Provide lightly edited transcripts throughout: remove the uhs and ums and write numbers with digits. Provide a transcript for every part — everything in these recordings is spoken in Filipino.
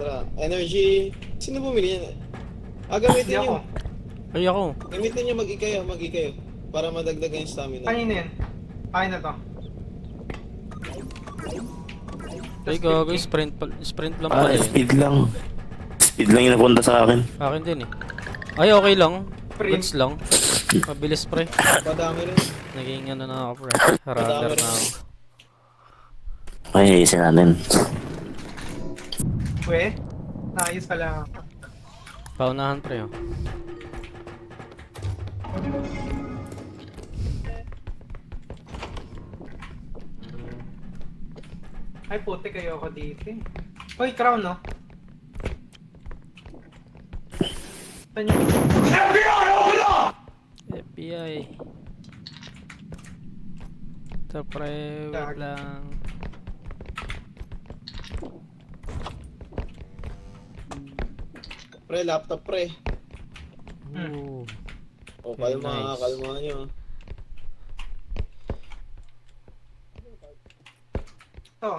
Tara, energy. Sino bumili yan? Hindi Gamitin ako. nyo. Ay, ako. Gamitin nyo, mag-ikayo. Para madagdagan yung stamina. Kanina yan. Kaya na to. Ay, Tapos gago. 50. Sprint lang pala yun. Speed lang. Speed lang yung napunta sa akin. Akin din eh. Ay, okay lang. Sprint. Goods lang. Mabilis pre. Padami rin. Naging ano na ako pre. Runner na ako. Ay, isin natin. We, naayos pala. Paunahan pre oh. Ay, puti kayo ako dito eh. Hoy, crown no? Saan yung... FBI. Ito pre, wait lang. Pre, laptop pre. Ooh. O, kalma, Nice. kalma nyo. Ito.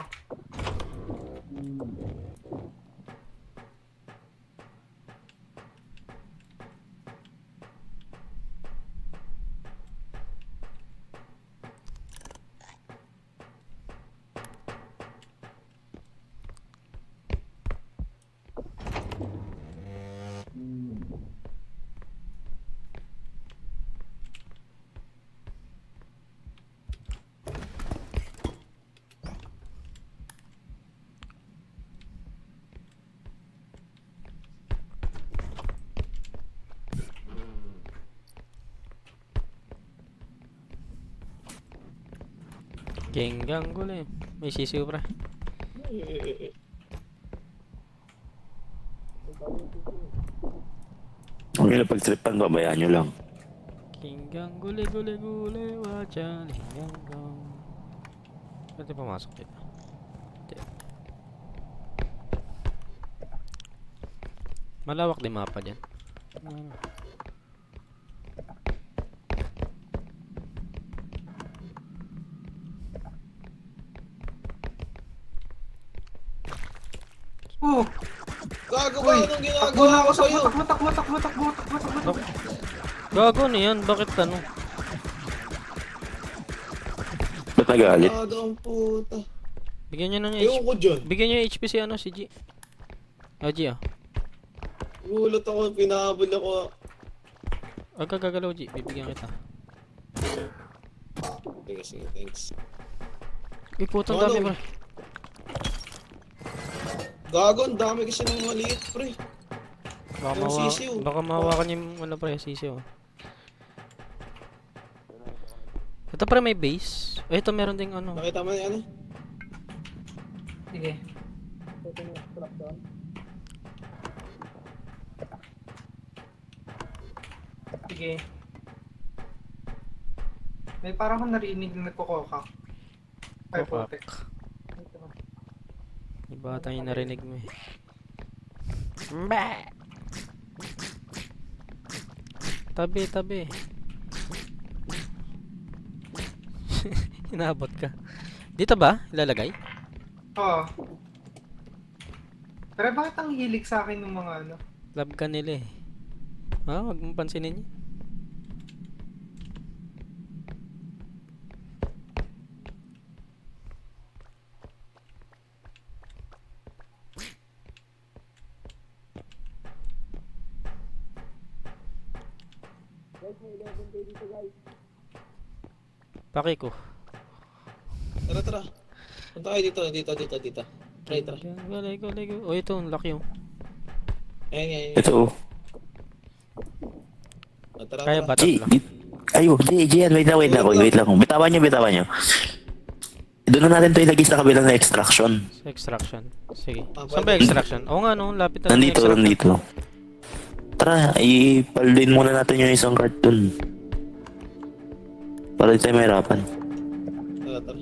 Genggang ko eh. May sisiw pre. Huwag nyo na pagtripan, babayaan nyo lang. Genggang gule gule gule wajan. Genggang. Pwede pumasok dito. Hindi. Malawak din mapa dyan. Ano? Oh! Gago ba? Uy! Anong Takbo na ginagawa ako! ko sa'yo? Takbo! Gago na yan. Bakit ano? Ba't nagalit? Gago ang puta. Bigyan nyo ng Ewan HP. ko dyan. Bigyan nyo yung HP si ano si G. Ah, G ah. Gulot ako, pinahabol ako. Huwag ka gagalaw G. Bibigyan kita. Sige, thanks. Uy, putang Ano? dami pre. Gago, ang dami kasi ng maliit, pre. Baka, Yung sisiw. baka mahawakan yung ano pre, sisiw. Ito pre may base. Ay, ito meron ding ano. Nakita mo yan, Sige. Sige. May parang akong narinig na nagkukoka. Ay, puti. Iba ata yung narinig mo eh. Mba! Tabi, tabi. Inabot ka. Dito ba? Ilalagay? Oo. Pero bakit ang hilig sa akin ng mga ano? Love ka nila eh. Ah, wag mong pansinin yun. Paki ko. Tara. Punta kayo dito. Tara. Lego. Oh, ito, ang laki oh. Ayan. Ito. Tara. Kaya ba G, lang? ayo, Gian, wait lang. Bitawan nyo. Doon na natin ito ilagay sa kabilang na extraction. Sa extraction. Sige. Ah, Saan ba pwede. extraction? Oo nga no, lapit na lang yung Nandito. extraction. Tara, ipaldin muna natin yung isang cartoon. Para di tayo mahirapan. Tara.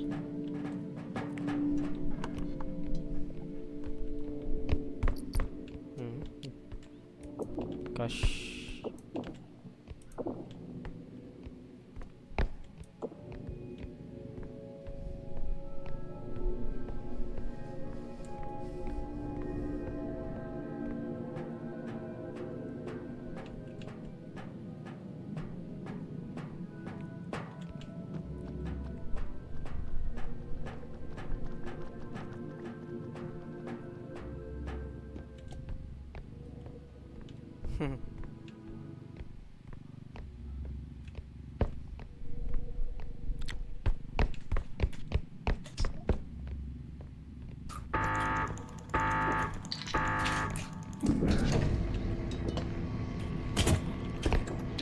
Cash.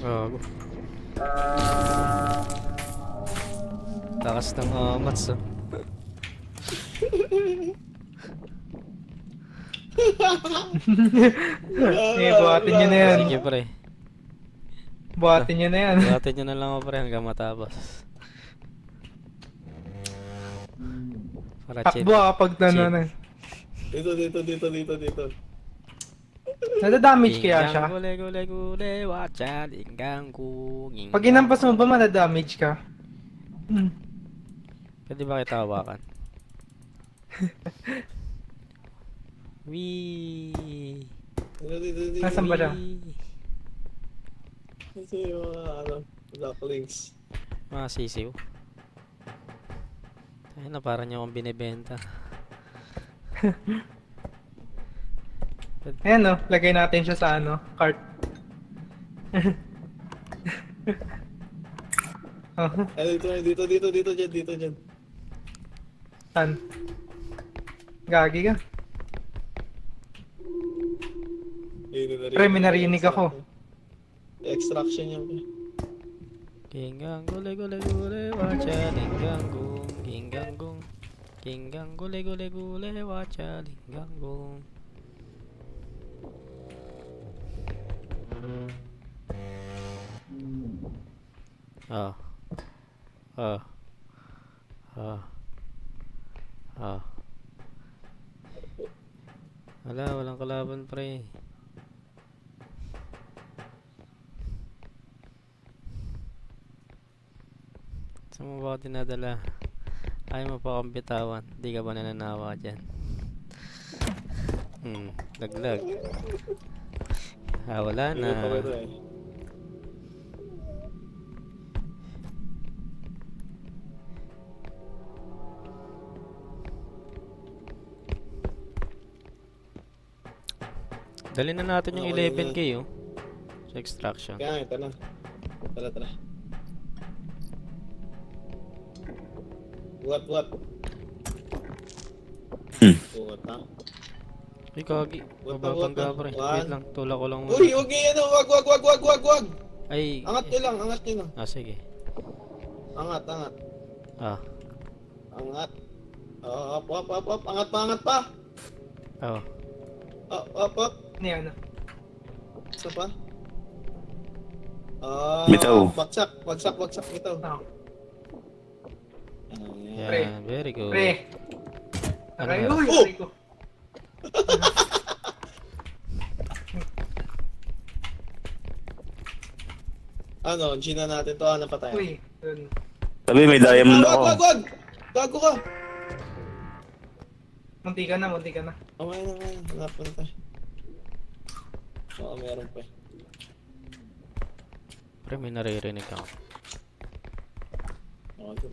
Gago. Takas ng amats ah. Buhatin nyo na yan. Sige pre. Buhatin nyo na yan. Buhatin nyo na lang ako pre hanggang matapos. Para chill. Takbo kapag Chill. na. Dito. Nadadamage kaya siya? Gule gule gule wacha linggang gung. Pag inampas mo ba madadamage ka? Hmm. Pwede ba kita hawakan? Wee. Dito. Nasaan ba siya? Ito yung mga black links. Mga sisiw. Ay na parang niya akong binibenta. Ayan lagay natin siya sa cart. Ay, dito dyan. Saan? Gagi ka. Pre, may narinig ako. Extraction yan. Kinggang gule gule gule wacha linggang gung. Kinggang gung. Kinggang gule gule gule wacha linggang gung. Ah. Ah. Ah. Ah. Walang kalaban pre. Saan mo ba ako dinadala? Ayaw mo pa akong bitawan. Di ka ba nananawa dyan? Laglag. Wala na. Dali na natin yung Okay, 11k oh. Sa extraction. Kaya ito na. Tara. What? Buhat ha? Ay kagi. What? Mababangga pre. Wait lang. Tulak ko lang muna. Uy, huwag yan. Wag. Ay. Angat nyo lang. Ah sige. Angat. Ah. Angat. Up. Angat pa. Oh. Up. Ano? Isa pa. Bitaw. Bagsak. Bitaw. Pre. Yan. Very good. Pre. Ano Aray, meron? uy, Oh! aray ko. Gina natin to. Ano pa tayo? Uy, dun. Sabi may diamond ako. Wag! Gago ka! Munti ka na. Okay na. Hanap na tayo. Oo, meron pa. Pre may naririnig ako. Okay.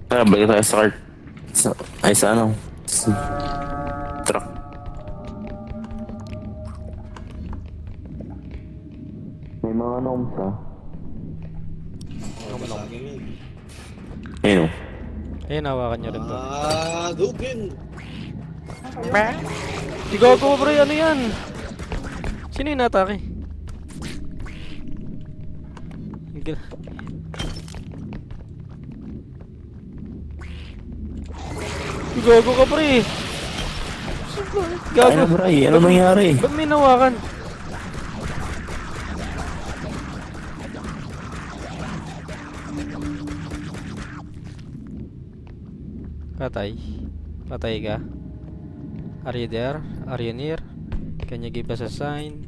Tara, balik tayo sa cart. Sa ano? Truck. May mga gnomes ha. Basagin yun. Ayun o. Ayun, hawakan nyo rin to. Dugin! Si Gogo pre, ano yan? Sino yung natake? Si Gogo ka pre. Ay na Gago. bray, ano nangyari? Ba't may nawakan? Patay. Patay ka? Are you there? Are you near? Can you give us a sign?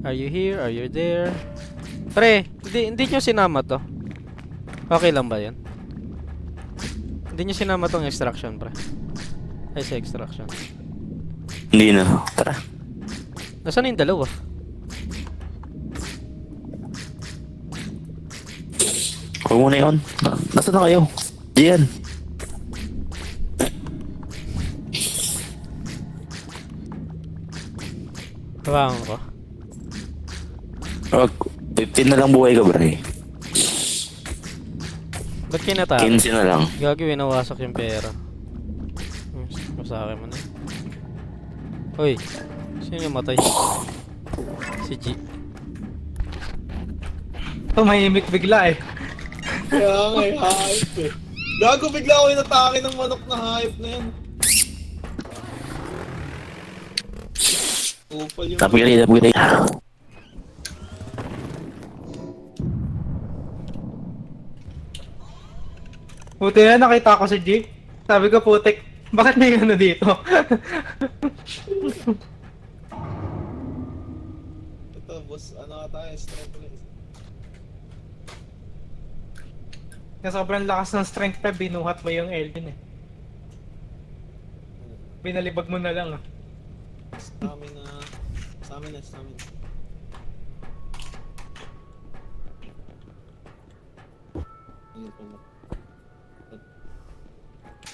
Are you here? Are you there? Pre, hindi nyo sinama to. Okay lang ba yan? Hindi niya sinama tong extraction, pre. Ay, sa extraction. Hindi na. Tara. Nasaan na yung dalawa? Huwag muna yun. Nasaan na kayo? Diyan. Hawakan ko. Wag. 15 na lang buhay ka, bray. Ba't kinatake? 15 na lang. Gagi, winawasak yung pera. Masakit mo na. Hoy, sino yung matay? Si G. Tumahimik bigla eh. Kaya nga, hype eh. Gago, bigla ako inatake ng manok na hype na yan. Upal yung... Upgrade, upgrade. Buti na nakita ko si G. Sabi ko, putik, bakit may ano dito? Ito, boss, ano ka tayo? Strength ulit. Kaya sobrang lakas ng strength pa, binuhat mo yung alien eh. Binalibag mo na lang ah. Stamina. Stamina, stamina. Ano po mo?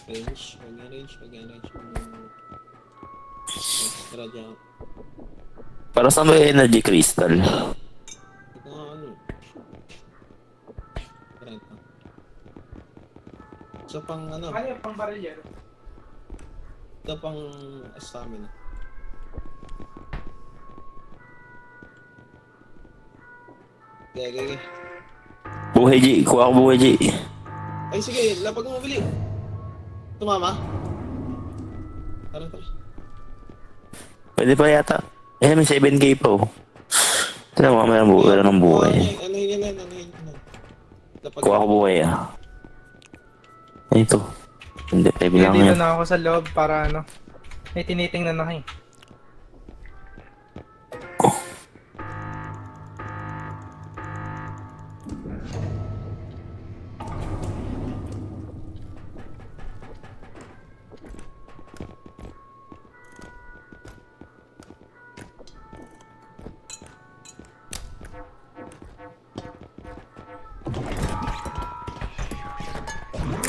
Range, mag-range, mag-range. Extra jump. Para saan ba yung energy crystal? Ito nga ano. Right na. So pang ano, Ano yung pang baril yan? ito pang stamina. Okay. Buhay, G. Kuha ko buhay, G. Ay sige, lapag mo mabili. Tumama? Tara, tara. Pwede pa yata. Eh, may 7k pa, oh. Tira mo, may wala ng buhay. Ano yun yan, ano yun yan. Lapag Kuha ko buhay, ah. Ay, ito. Hindi, tayo Kaya bilang dito yan. na ako sa loob para ano. May tinitingnan na kayo.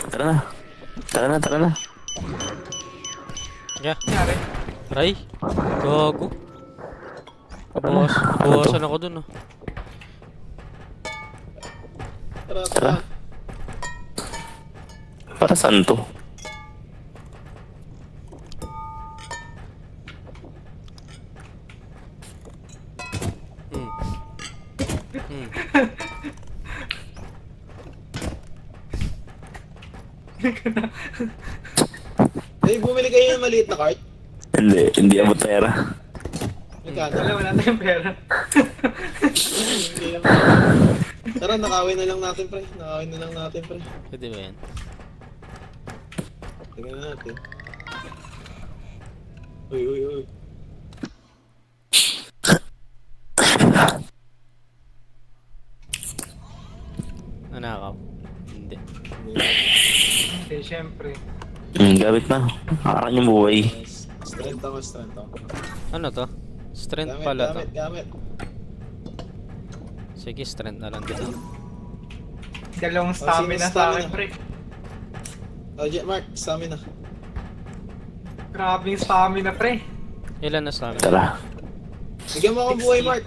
Tara na. Tara na, tara na. Yeah. Nangyari? Ray. Gago. Bawas. Bawasan ako dun, oh. Tara, Tara. tara. Para saan to? Hmm. Hmm. Eh, bumili kayo ng maliit na cart. Hindi abot pera. Magkano? Wala na yung pera. Hindi naman. Tara, nakawin na lang natin, pre. Nakawin na lang natin, pre. Pwede ba yan? Tingnan na natin. Uy, uy, uy. Nanakaw. Hindi. Hindi, syempre. Gamit na. Akin yung buhay. Yes. Strength ako, strength ako. Ano to? Strength Gamit, pala to. gamit, gamit. Sige, strength na lang dito. Dalawang sino stamina sa akin, stamina? pre. Oh, Jet Mark, stamina. Grabe yung stamina, pre. Ilan na sa amin? Tara. Bigyan mo akong buhay, 60. Mark.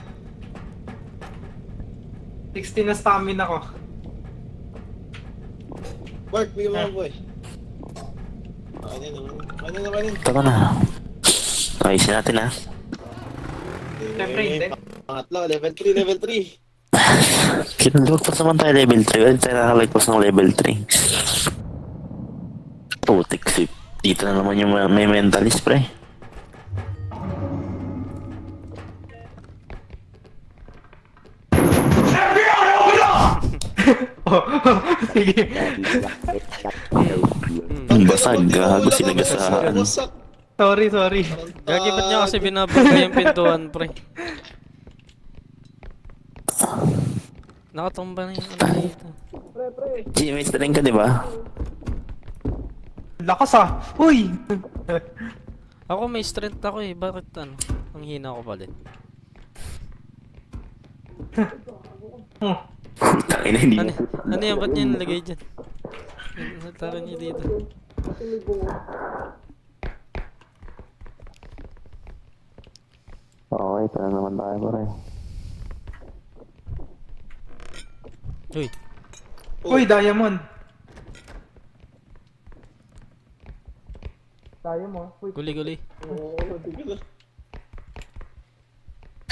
60 na stamina ko. Mark, bigyan mo akong buhay. Okay na naman. Okay na naman yun. Tara na. Ayusin natin, ha. Siyempre, hindi. Pangatlo, level 3, level 3. Kinalagpas naman tayo level 3. Pwede tayo nakalagpas ng level 3. Putik sip. Dito na naman yung may mentalist, pre. Sige. Basag, gago sinagasahan. Wasak. Sorry, sorry. Gagi, ba't niya kasi binabagay yung pintuan, pre? Nakatumba na yung ano dito. G, may strength ka, di ba? Lakas ah. Uy! Ako may strength ako eh. Bakit ano? Ang hina ko pala. Hmm. Tangina, hindi Ano, mo. ano yan? Ba't niya nalagay dyan? Natara niyo dito. Okay, tara naman tayo pare. Uy, Uy, diamond. Diamond. Uy. guli-guli. Oo, tigil na.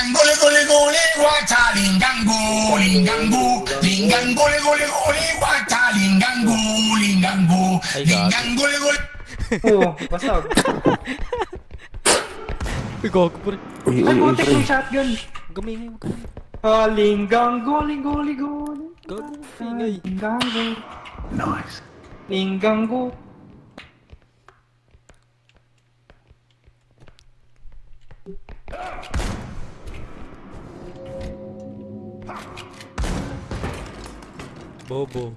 Gole gole gole wacha lingango lingango lingango gole gole gole wacha lingango lingango Ay, gago. lingango gole gole. Oo, basag. Uy, gago pa rin. Uy, Ay, uy, uy, putik pre. yung shotgun. Gamingay mo kami. Linggang goli goli goli. Gago, ingay. Linggang goli. Nice. Linggang go. Bobo.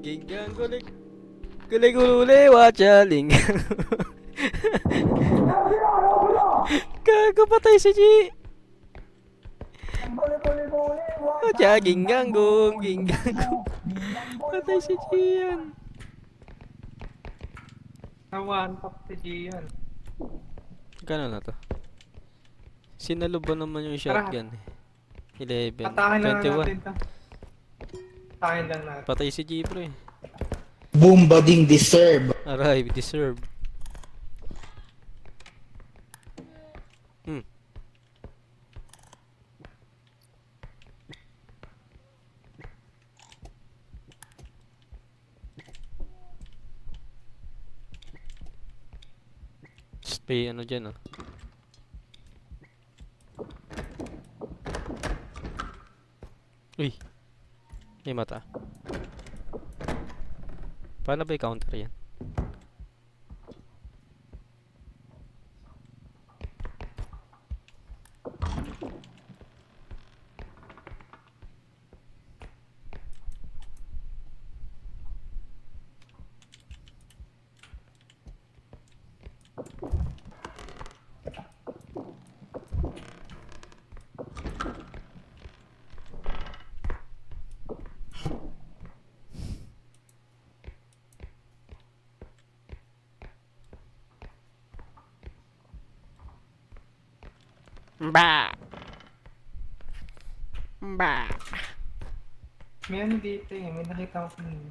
Ginggang gulik. Guli-guli, watcha, linggang. Gago, patay si G. Watcha, ginggang gong, ginggang gong. Patay si G yan. Nawan top si Gian. Gano'n na to? Sinaluban naman yung shotgun eh. 11, Atakin lang 21. natin to. Atakin lang natin. Patay si G bro eh. Boom bading deserve. Aray, deserve. Hmm. Spay ano dyan ah. Uy. May mata. Paano ba i-counter yan? Ba. Ba. May ano dito eh. May nakita ko kanina.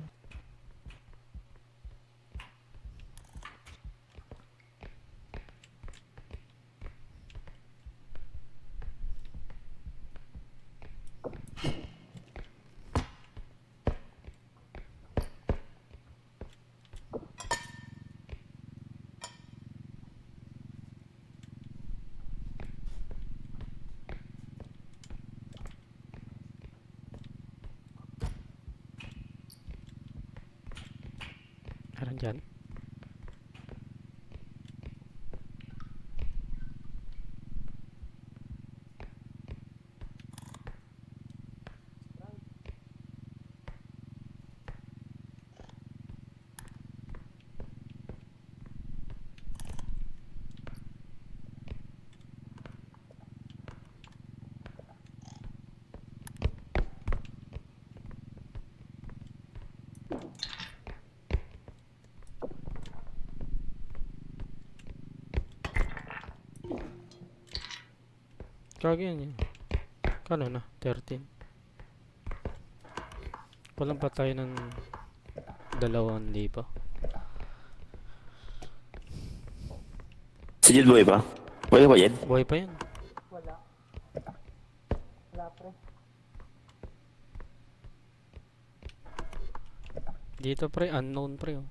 Parang dyan. Kaya yan. Kano na? 13. Walang pa tayo ng 2,000. Si Jude boy pa? Boy pa yan? Buhay pa yan. Wala. Wala pre. Dito pre, unknown pre oh.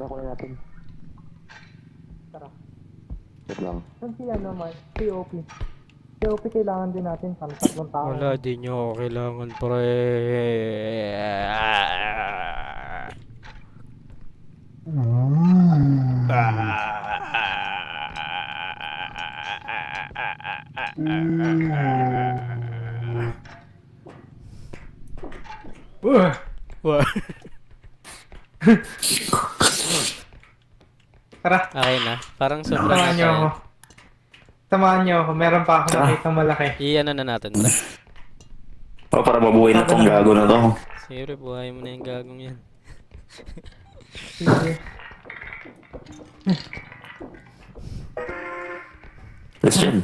Tara, kunin natin. Tara. Wait lang. Saan si ano, Mark? POP. POP kailangan din natin sa tatlong tao. Wala, di nyo ako kailangan, pre. Wah. Tara, Okay na. Parang sobrang samahan niyo ako. Samahan niyo ako. Meron pa ako Tara. nakita malaki. I-ano na natin, pre. Oh, para mabuhay na tong gago na to. Siyempre, buhay mo na yung gagong yan. Sige. Christian.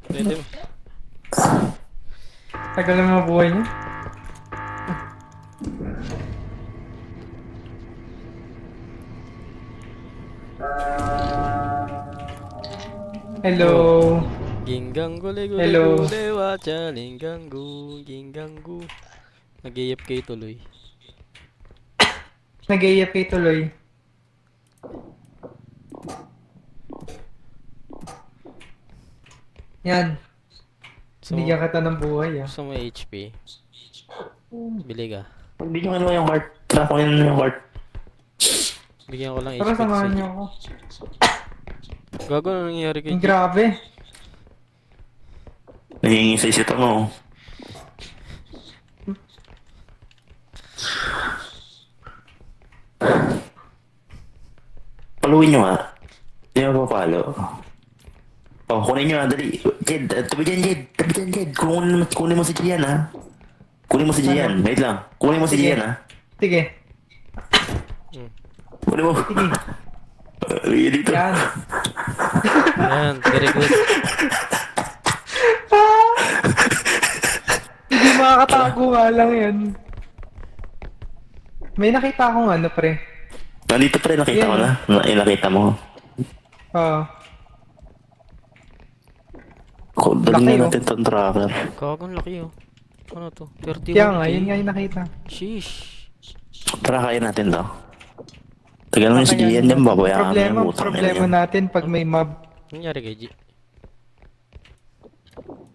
Pwede mo. Tagal na mabuhay niya. Hello. Ginggango le gule Hello. gule wacha linggango ginggango. Nag-AFK tuloy. Nag-AFK tuloy. Yan. So, Bigyan kita ng buhay ah. gusto mo HP? Bili ka. Hindi nyo ano yung heart. Tara, kunin nyo yung heart. Bigyan ko lang Tara, HP. samahan kasi- niyo ako. Gago na nangyayari kay Ang grabe. Nangingi sa isita mo. Paluin nyo nga. Hindi mo papalo. Oh, kunin nyo nga, dali. Jed, tabi dyan, Jed. Tabi dyan, Jed. Kunin mo si Gian, ha? Kunin mo si Gian. Wait lang. Kunin mo si Sige. Gian, ha? Sige. Kunin mo. Sige. Sige dito. Yan. Yan, very good. Hindi makakatago nga lang yan. May nakita akong ano pre. Nandito pre, nakita Yan. ko na. Nakita mo. Oo. Dali Laki, na oh. natin tong tracker. Gagong laki oh. Ano to? 31K? Kaya nga, yun nga yung nakita. Sheesh. Tara, kaya natin to. Tagal mo yung si Gian dyan, babayaan mo yung utang Problema yan. natin pag may mob. Ano nangyari kay G?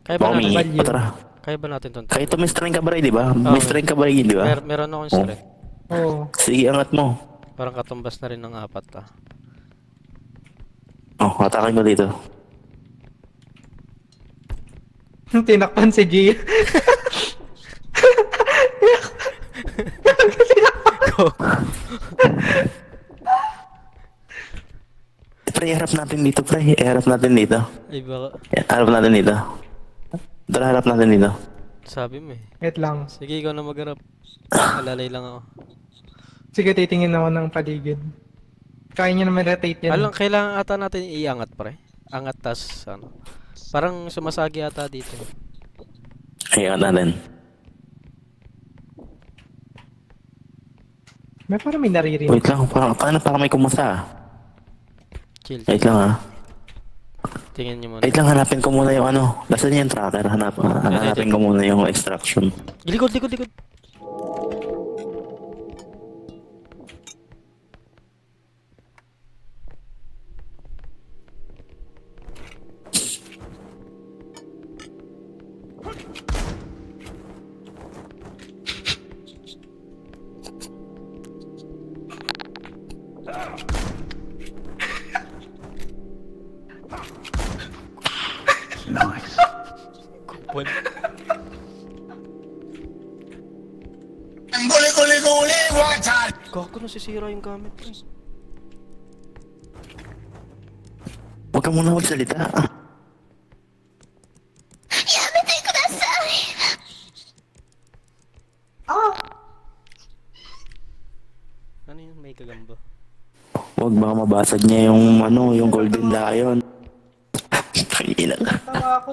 Kaya ba Baka natin? umingi. Value. Tara. Kaya ba natin to? Kahit may strength ka ba rin, di ba? May strength ka ba rin, di ba? Meron akong strength. Oo. Sige, angat mo. Parang katumbas na rin ng 4 ah. Oh, atakin mo dito. Tinakpan si G. Pre, harap natin dito, pre. Harap natin dito. Ay baka, Harap natin dito. Tara, harap natin dito. sabi mo eh. Wait lang. Sige, ikaw na magharap. Alalay lang ako. Sige, titingin ako ng paligid. Kaya niya naman rotate yan. Alam, kailangan ata natin iangat pre. Angat tas ano. Parang sumasagi ata dito. Ay, angat natin. May parang may naririnig. Wait lang, parang may kumasa. Chill. Wait lang, ha. Tingnan niyo muna. Wait lang, hanapin ko muna yung ano. Nasaan yung tracker? Hanapin ko muna yung extraction. Likod, likod, likod. Kupal. Guli guli guli wacha. Gago, nasisira yung gamit pre. Huwag ka muna magsalita. Ano yun? May kagamba. Huwag baka mabasag niya yung ano, yung golden lion. Tangina ka. Tawa ako.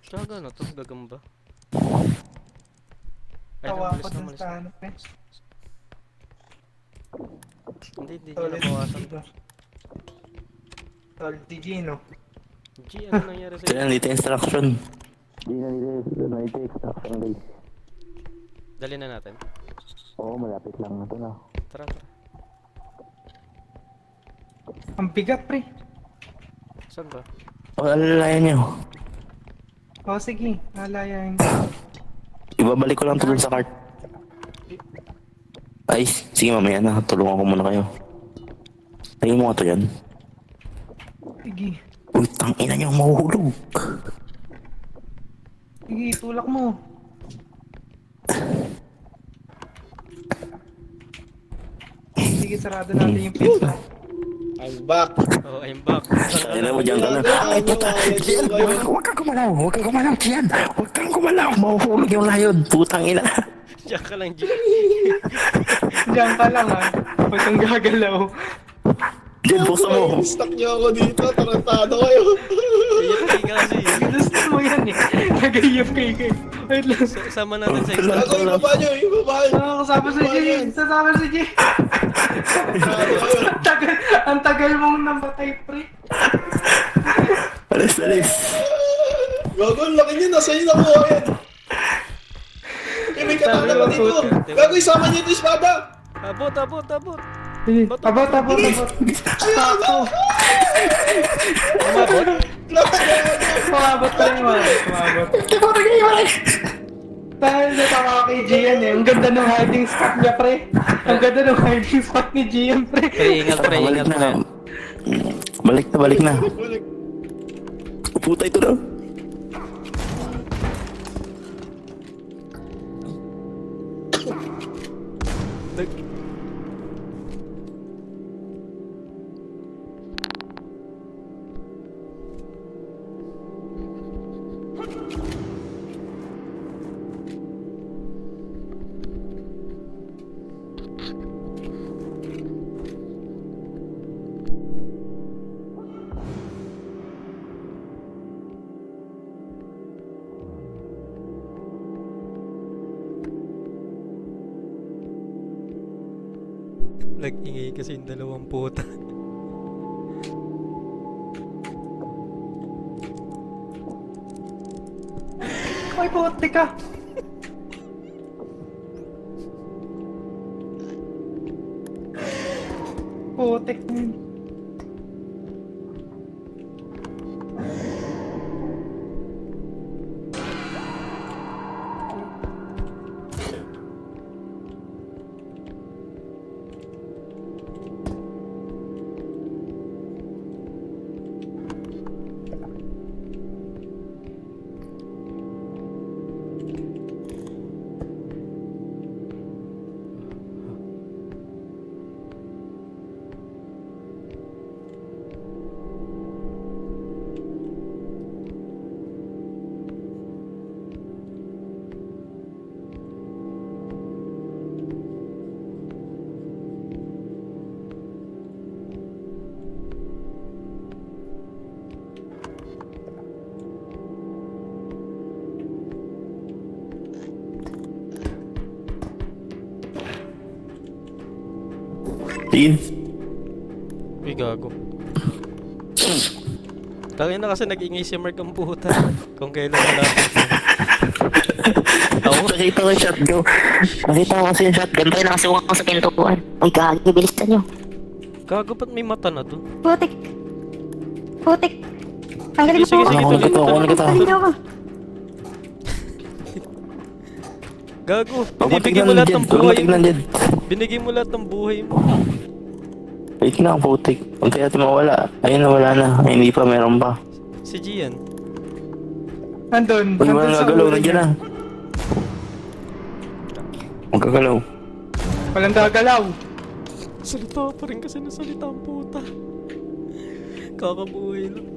Gago na to, gagamba. Ay, Tawa ako namalis, dun namalis. sa ano pre. Hindi niya nabawasan. Tol, DG no? G, ano nangyari Ito sa'yo? na, dito instruction. Di na dito extraction guys. Dali na natin. Oo, malapit lang na to na. Tara, tara. Ang bigat, pre. Saan ba? O, alalayan niyo. O, sige. Nalayain. Ibabalik ko lang to dun sa cart. Ay, sige mamaya na. Tulungan ko muna kayo. Ayun mo nga to yan. Sige. Uy, tangina niyo, mahuhulog. Sige, tulak mo. Sige, sarado natin yung pinto. I'm back. Oh, I'm back. Ayun na mo, dyan ka lang. Ay, puta. Gian, huwag kang gumalaw. Huwag kang gumalaw, Gian. Huwag kang gumalaw. Mahuhulog yung layon. Putang ina. Diyan ka lang, G. Diyan ka lang, ha. Huwag kang gagalaw. Gian, buksan mo. Stuck niyo ako dito. Tarantado kayo. Iyak ka kasi. Gusto mo yan, eh. Nagayap kayo. Wait lang. Sama natin sa extra. Ako yung baba niyo. Yung baba niyo. Kasama si Jay. Sasama si Jay. Ang tagal mong namatay, pre. Alis, alis. Gago, ang laki niyo. Nasa inyo nakuha yan. May katana pa dito. Gago, isama niyo ito espada. Abot, abot, abot. Abot. Sakto. Umabot. Umabot pa rin, umabot. Dahil natawa kay Gian, eh. Ang ganda ng hiding spot niya, pre. Ang ganda ng hiding spot ni Gian, pre. Ingat, pre. Ingat, pre. Balik na. Puta ito na. Nag-ingay kasi yung dalawang puta. Ay, puti ka. Putik na yun. Tingin. Uy, gago. Tangin na kasi nag-ingay si Mark ang puta. Kung kailan malapit. Nakita ko yung shotgun. Nakita ko kasi yung shotgun. Siyempre nakasuwak ako sa pintuan. Uy, gagi, bilisan nyo. Gago, ba't may mata na doon? Putik. Tanggalin mo Sige, po. sige, Kunin kita, kunin kita. Tanggalin mo. Gago, Pabutik binibigyan mo lang lahat dyan. ng buhay Pabutik lang mo. dyan. Binigay mo lahat ng buhay mo. Wait lang, putik. Huwag natin mawala. Ayun na, wala na. Ay, hindi pa, meron pa. Si Gian. Nandun. Uy, walang sa gagalaw. ulo Nandiyan niya. na. Huwag gagalaw. Walang gagalaw. Salita pa rin kasi nasalita ang puta. Kakabuhay lang.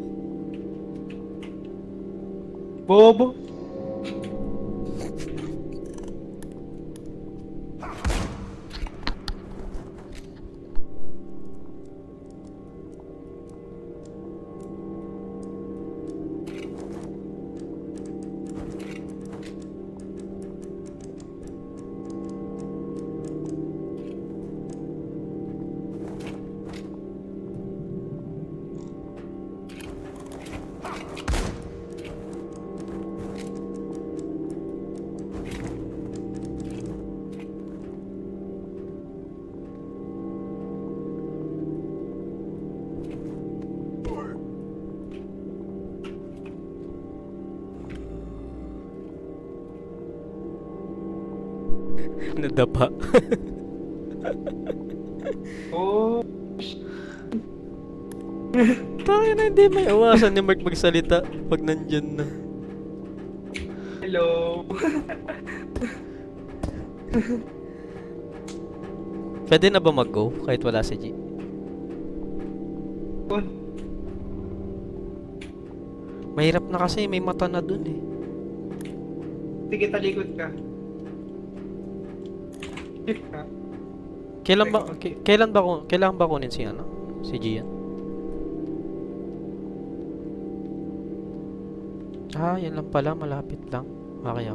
Bobo. Nadapa. Oh, Tayo na hindi may awasan ni Mark magsalita pag nandyan na. hello. Pwede na ba mag-go kahit wala si G? Mahirap na kasi, may mata na dun eh. Sige, talikod ka. Shift ka. Kailan ba kunin si ano? Si Gian? Ah, yan lang pala, malapit lang. Okay.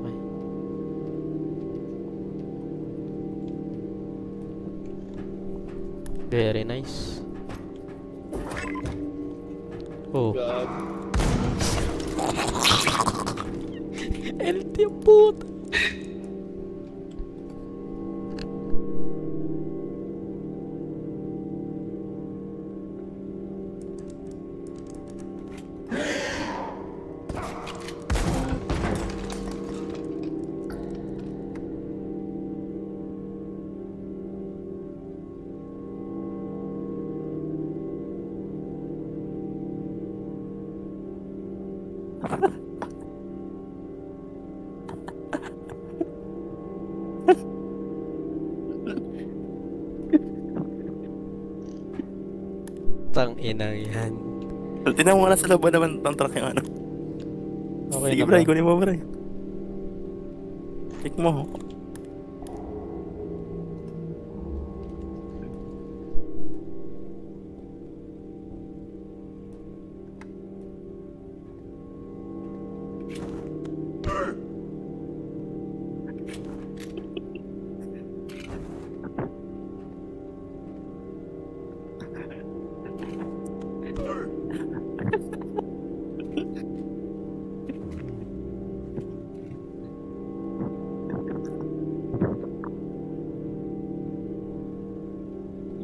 Very nice. Oh, God. LT ang puta. Tang ina yan. Tingnan mo nga sa laban naman ng truck yung ano. Okay Sige na bro, ba? kunin mo bro. Check mo.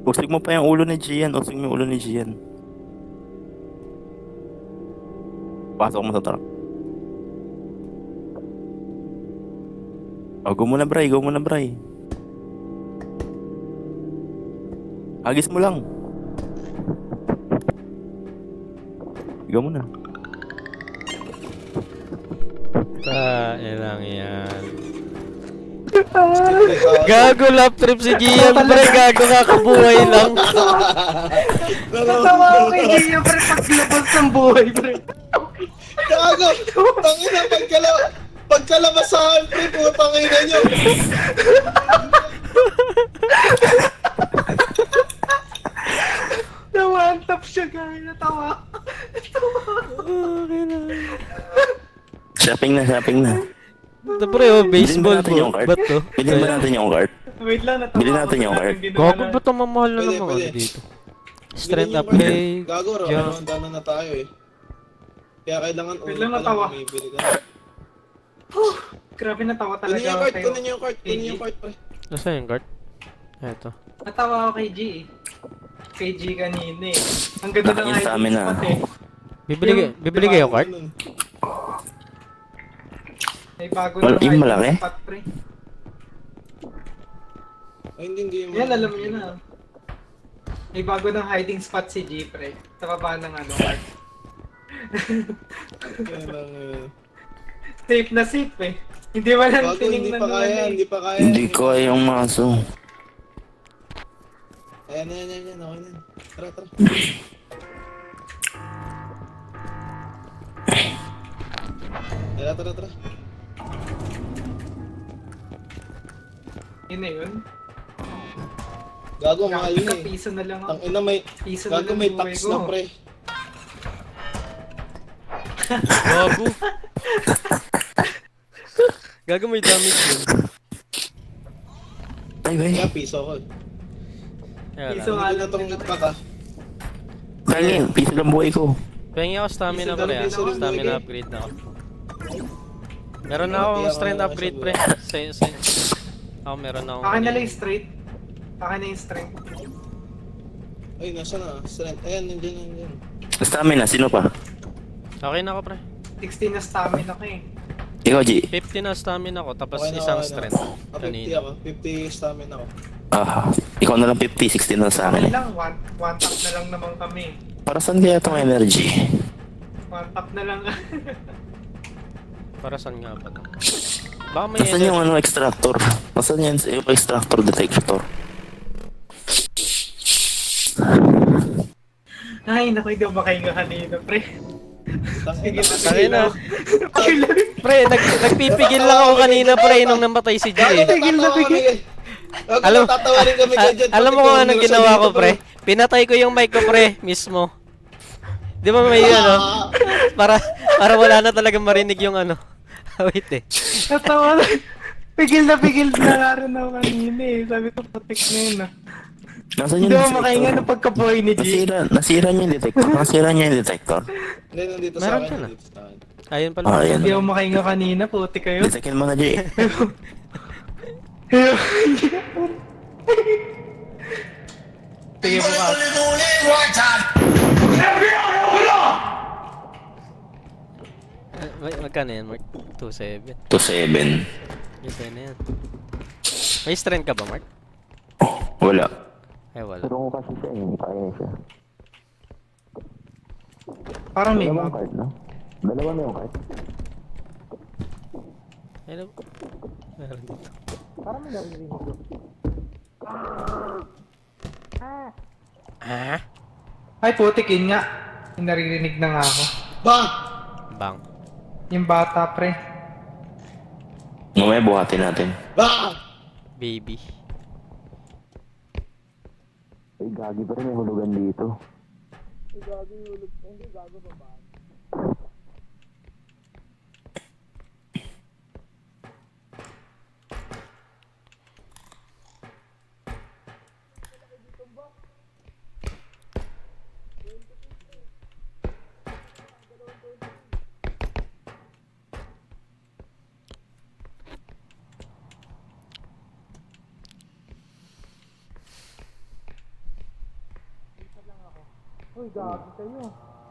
Usig mo pa yung ulo ni Gian. Usig mo yung ulo ni Gian. Pasok mo sa truck. Oh, go muna bray. Go muna bray. Agis mo lang. Go muna. Lang yan. Gago lap trip si Gian, pre. Gago kakabuhay lang. Natawa ako kay Gio, pre, paglabas ng buhay, pre. Gago! Tangina, pagkalabas sa akin, pre, putang ina nyo. Nawantap siya, guys. Natawa. Okay na. Shopping na. Ito pre, oh, baseball natin yung bro. card. Ba't to? Bilhin ba natin yung card? Wait lang, natawa Bilhin ako natin sa yung card. ating ginawa Gago na- ba ito mamahal na Pwede, ng mga pwede. ano dito? Strength Bilhin yung upgrade. Gago, Jump. ronda na tayo eh. Kaya kailangan Wait ulit lang, pa lang natawa. bumibili ka. Grabe, natawa Kunin talaga niyo yung ako card, kayo. kunin niyo yung card, kunin niyo yung card, pre. Nasaan yung card? Eto. Natawa ako kay G eh. Kay G kanina eh. Ang ganda ng Nakain sa hiding amin na. spot eh. Bibili kayo card? Ganun. May bago Wala, ng yung hiding malaki? spot, pre. Ay, hindi yung Yan, alam niyo na. May bago ng hiding spot si G, pre. Sa baba ng ano, card. Yan lang, Safe na safe eh. Hindi mo lang Gago, hindi tinignan pa nung kaya, ano eh. hindi pa kaya. Hindi ko yung maso. Ayan, okay na yan. Tara. Tara. Yun na yun. Gago, mahal Grabe na ka, eh. piso na lang ako. Tang ina may, Piso na gago lang may buhay tax ko. na, pre. Gago. Gago may damage yun. Ay, wey. Kaya piso ko. Kaya Piso lang. nga Hindi na lang tong din ako. itpak ah. Kaya piso lang buhay ko. Pahingi ako stamina Piso pre. daw, piso lang, Stamina bigay. upgrade na ako. Meron na akong Kaya strength ako upgrade sa pre. Ako meron na akong... Akin na lang yung straight. Akin na yung strength. Ay, nasa na. Strength. Ayan, nandiyan. Stamina, sino pa? Okay na ako pre. 16 na stamina ko eh. Ikaw, G. 50 50 na stamina ko, tapos Okay na, isang okay na. strength. 50 Kanina. ako. 50 stamina ako. Ikaw na lang 50, 16 na sa Okay akin eh. lang, one tap na lang naman kami. Para saan kaya itong energy? One tap na lang. Para saan nga ba to? Baka may Nasaan yung ano, extractor? Nasaan yung extractor detector? Ay, naku, hindi ako makahinga kanina, pre. Sige, Tangin na. Pigil na. Pre, nagpipigil lang ako kanina pre nung namatay si G eh. Alam- Tatawarin kami kay Jed. Alam mo kung anong ginawa ko pre? Pinatay ko yung mic ko pre, mismo. Di ba may ano? Para wala na talagang marinig yung ano. Wait eh. Natawa na. Pigil na nga rin ako kanina eh. Sabi ko, patik na yun ah. Nasaan yung Hindi ako makahinga detector? ng pagkabuhay ni G. Nasira niya yung detector. Nasira niya yung detector. Hindi, nandito sa Meron akin. siya na. Nandito sa akin. Ayun pala. Ah, ayan. Hindi ako makahinga kanina, puti kayo. Detectin mo na, Jay. Sige po ka. Guli, guli, wacha. Magkano yan Mark? 2.7. 2-7. Ganda na yan. May strength ka ba Mark? Wala. Ay wala. Pero kung kasi siya, hindi kaya siya. Parang may Dalawang mag. card, no? Dalawa na yung card. Hello? Meron dito. Ah? Ay, putik yun nga. Yung naririnig na nga ako. Ba! Bang. Yung bata, pre. Mamaya buhatin natin. Ba! Baby. Ay, gagi pa rin may hulugan dito.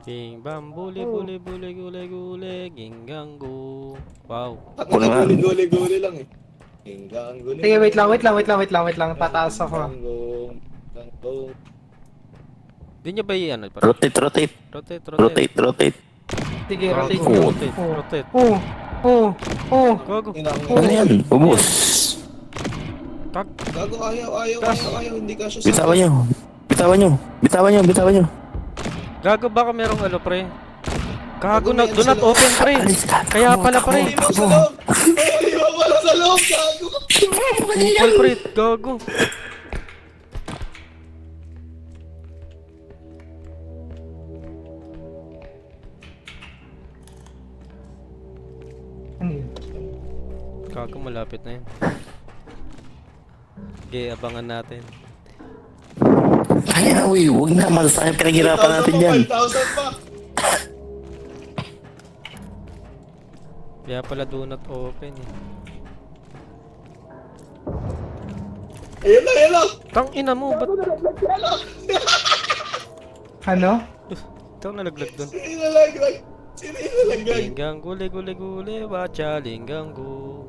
King bam buli buli buli gule gule ginggango. Wow. Kunin nga. Guli-guli lang eh. Hinggang guli. Sige, wait lang. Pataas ako. Ganggong. Di nyo ba ano? Rotate. Rotate. Rotate. Sige, Gago. rotate. Rotate. Oh. Rotate. Oh. Gago. Ano yan? Ubus. Kag. Gago, ayaw. Hindi ka siya Bitawan nyo. Gago baka merong ano pre. Gago Gago, na may do not ano open pre. Kaya pala pre. Hindi mo sa loob. Hindi mo pala sa loob. Gago. Kupal pre. Gago. Ano yun? Gago malapit na yan. Okay, abangan natin. Kaya na, uy. Huwag na. Masasayang pinaghirapan natin yan. 5,000 pa. Kaya pala do not open eh. Ayun lang. Tang ina mo, ba't Ano? ikaw nalaglag dun? Sino nalaglag? Linggang gule gule gule, wacha linggang gu.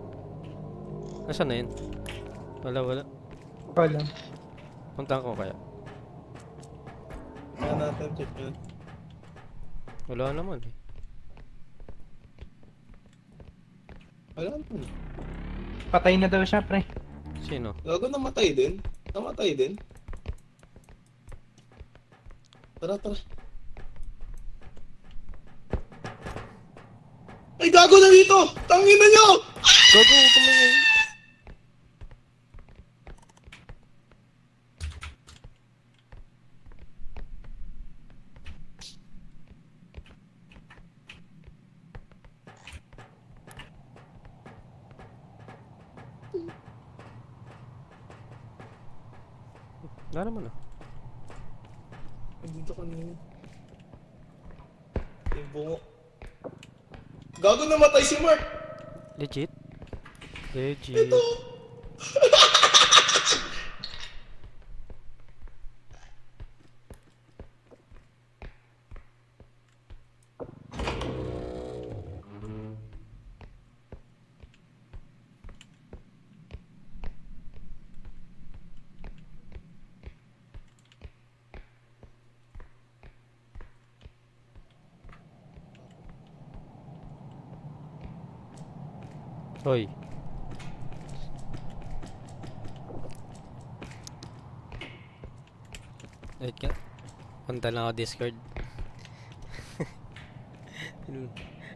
Nasaan na yun? Wala. Wala. Puntahan ko kaya. Kaya natin check yun. Wala naman eh. Wala naman. Patay na daw siya, pre. Sino? Gago namatay din. Tara. Ay, gago na dito! Tangina nyo! Gago, tumingin. Wala naman ah. Ay, dito kanina. Yung bungo. Gago namatay si Mark! Legit? Ito! Hoy. Wait ka. Punta lang ako Discord.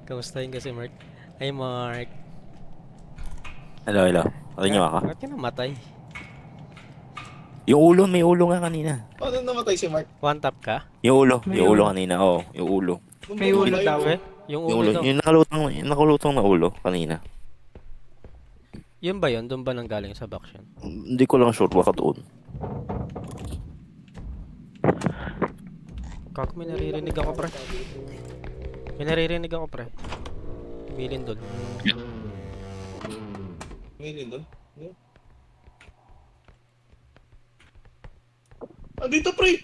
Kamustahin kasi Mark? Ay Mark. Hello, hello. Ano nyo ako? Bakit ka namatay? Yung ulo, may ulo nga kanina. Paano namatay si Mark? One tap ka? May Yung ulo ulo. kanina, oo. Yung ulo. May ulo Bumabay daw. mo. Eh? Yung Yung ulo ulo, daw. yung nakulutong na ulo kanina. Yun ba yun? Doon ba nang galing sa Baksyan? Hindi ko lang sure, baka doon. Kako, may naririnig ako pre. May naririnig ako pre. Milin doon. Ngayon doon. Ah, dito pre!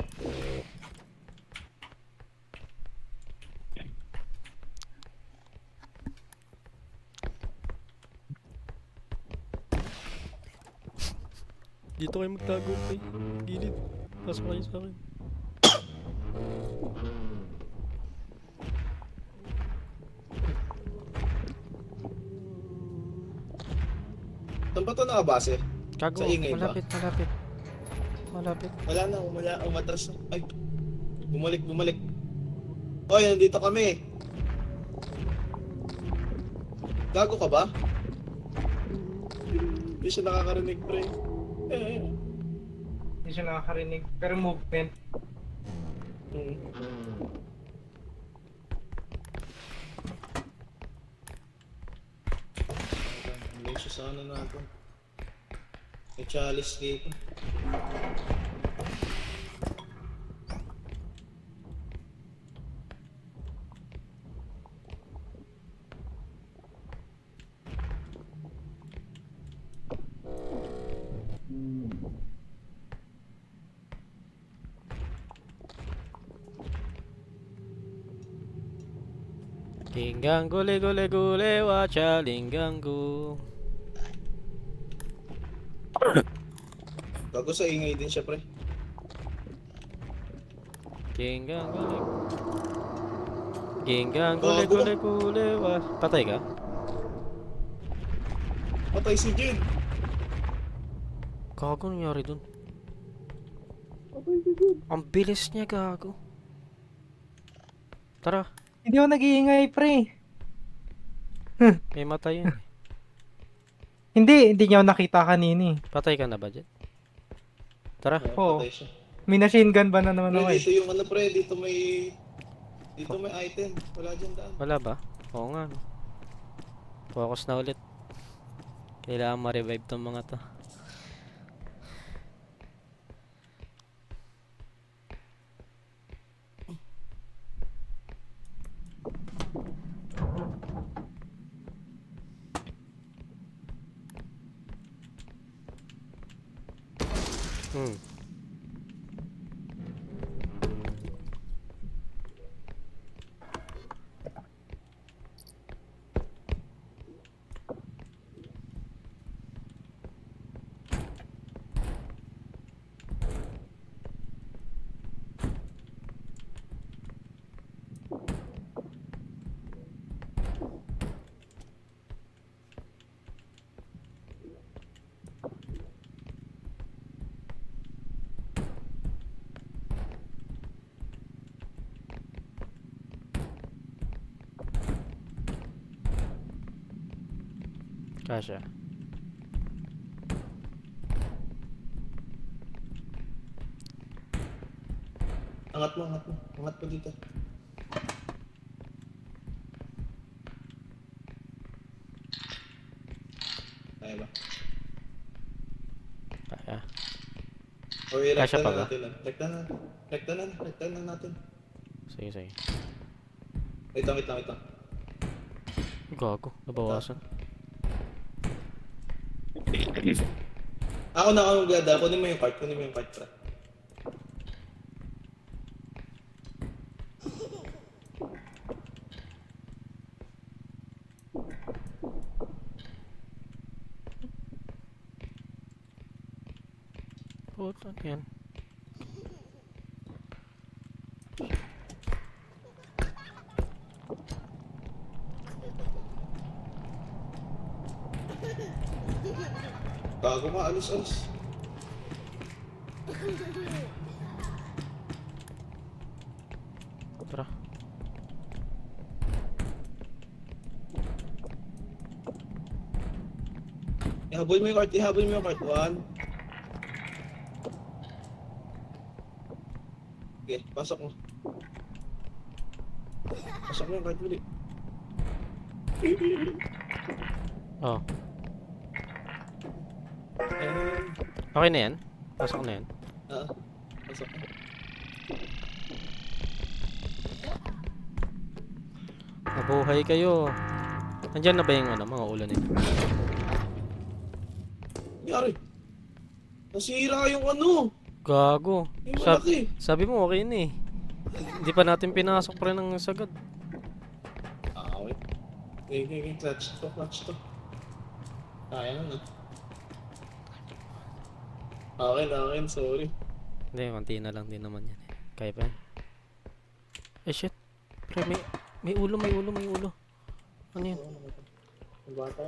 Dito kayo magtago pre. Gilid. Pasok kayo sa akin. Saan ba ito nakabase? Kago, Sa ingay ba? malapit, malapit. Malapit. Wala na, umatras na. Ay, bumalik. Oy, nandito kami. Gago ka ba? Hindi siya nakakarinig, pre. Hindi siya nakakarinig. Pero movement. Hindi siya sa ano natin. May chalice dito. Linggang gule gule gule wacha linggangu. Gago sa ingay din siya, pre. Linggang gule. Linggang gule gule gule wa. Patay ka? Patay si Jin. Gago nangyari dun. Ang bilis niya gago. Tara, Hindi ako nag-iingay, pre. may matay yun. Hindi niya ako nakita kanina eh. Patay ka na ba dyan? Tara. Oo. Patay siya. May machine gun ba na naman Pre, ako eh. dito yung ano, pre. Dito may item. Wala dyan daan. Wala ba? Oo nga no. Focus na ulit. Kailangan ma-revive tong mga to. Hmm. Kasha. Angat mo. Angat mo dito. Kaya ba? Kaya. O i-recta Kasya pa na ba? natin. Recta na natin. Sige, sige. Wait lang. Gago, nabawasan. Ako magdadala. Kunin mo yung cart, pre. Puta yan. Gago ka, alis. Tara. Ihabol mo yung cart, 1. Okay, pasok mo. Pasok mo yung cart ulit. Oh. Ayun. Okay na yan? Pasok na yan? Pasok mo. Mabuhay kayo. Nandyan na ba yung mga ulo nito? Nangyari. Nasira yung ano. Gago. Yung malaki. Sabi mo okay na eh. Hindi pa natin pinasok pa rin ng sagad. Okay. Okay. Clutch to. Kaya na. Okay, sorry. Hindi, konti na lang din naman yan eh. Kaya pa yan. Eh shit. Pre, may ulo. Ano yun? Nabata.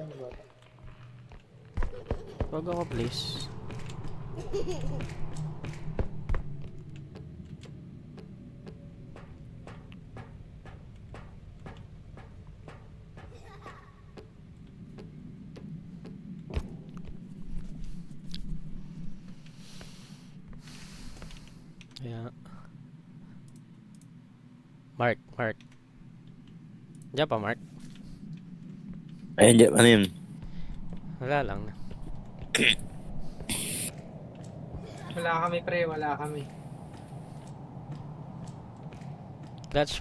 Wag ako please. Kaya Mark. Diyan pa, Mark? Ayun, ano yun? Wala lang. Wala kami, pre. Wala kami. Clutch.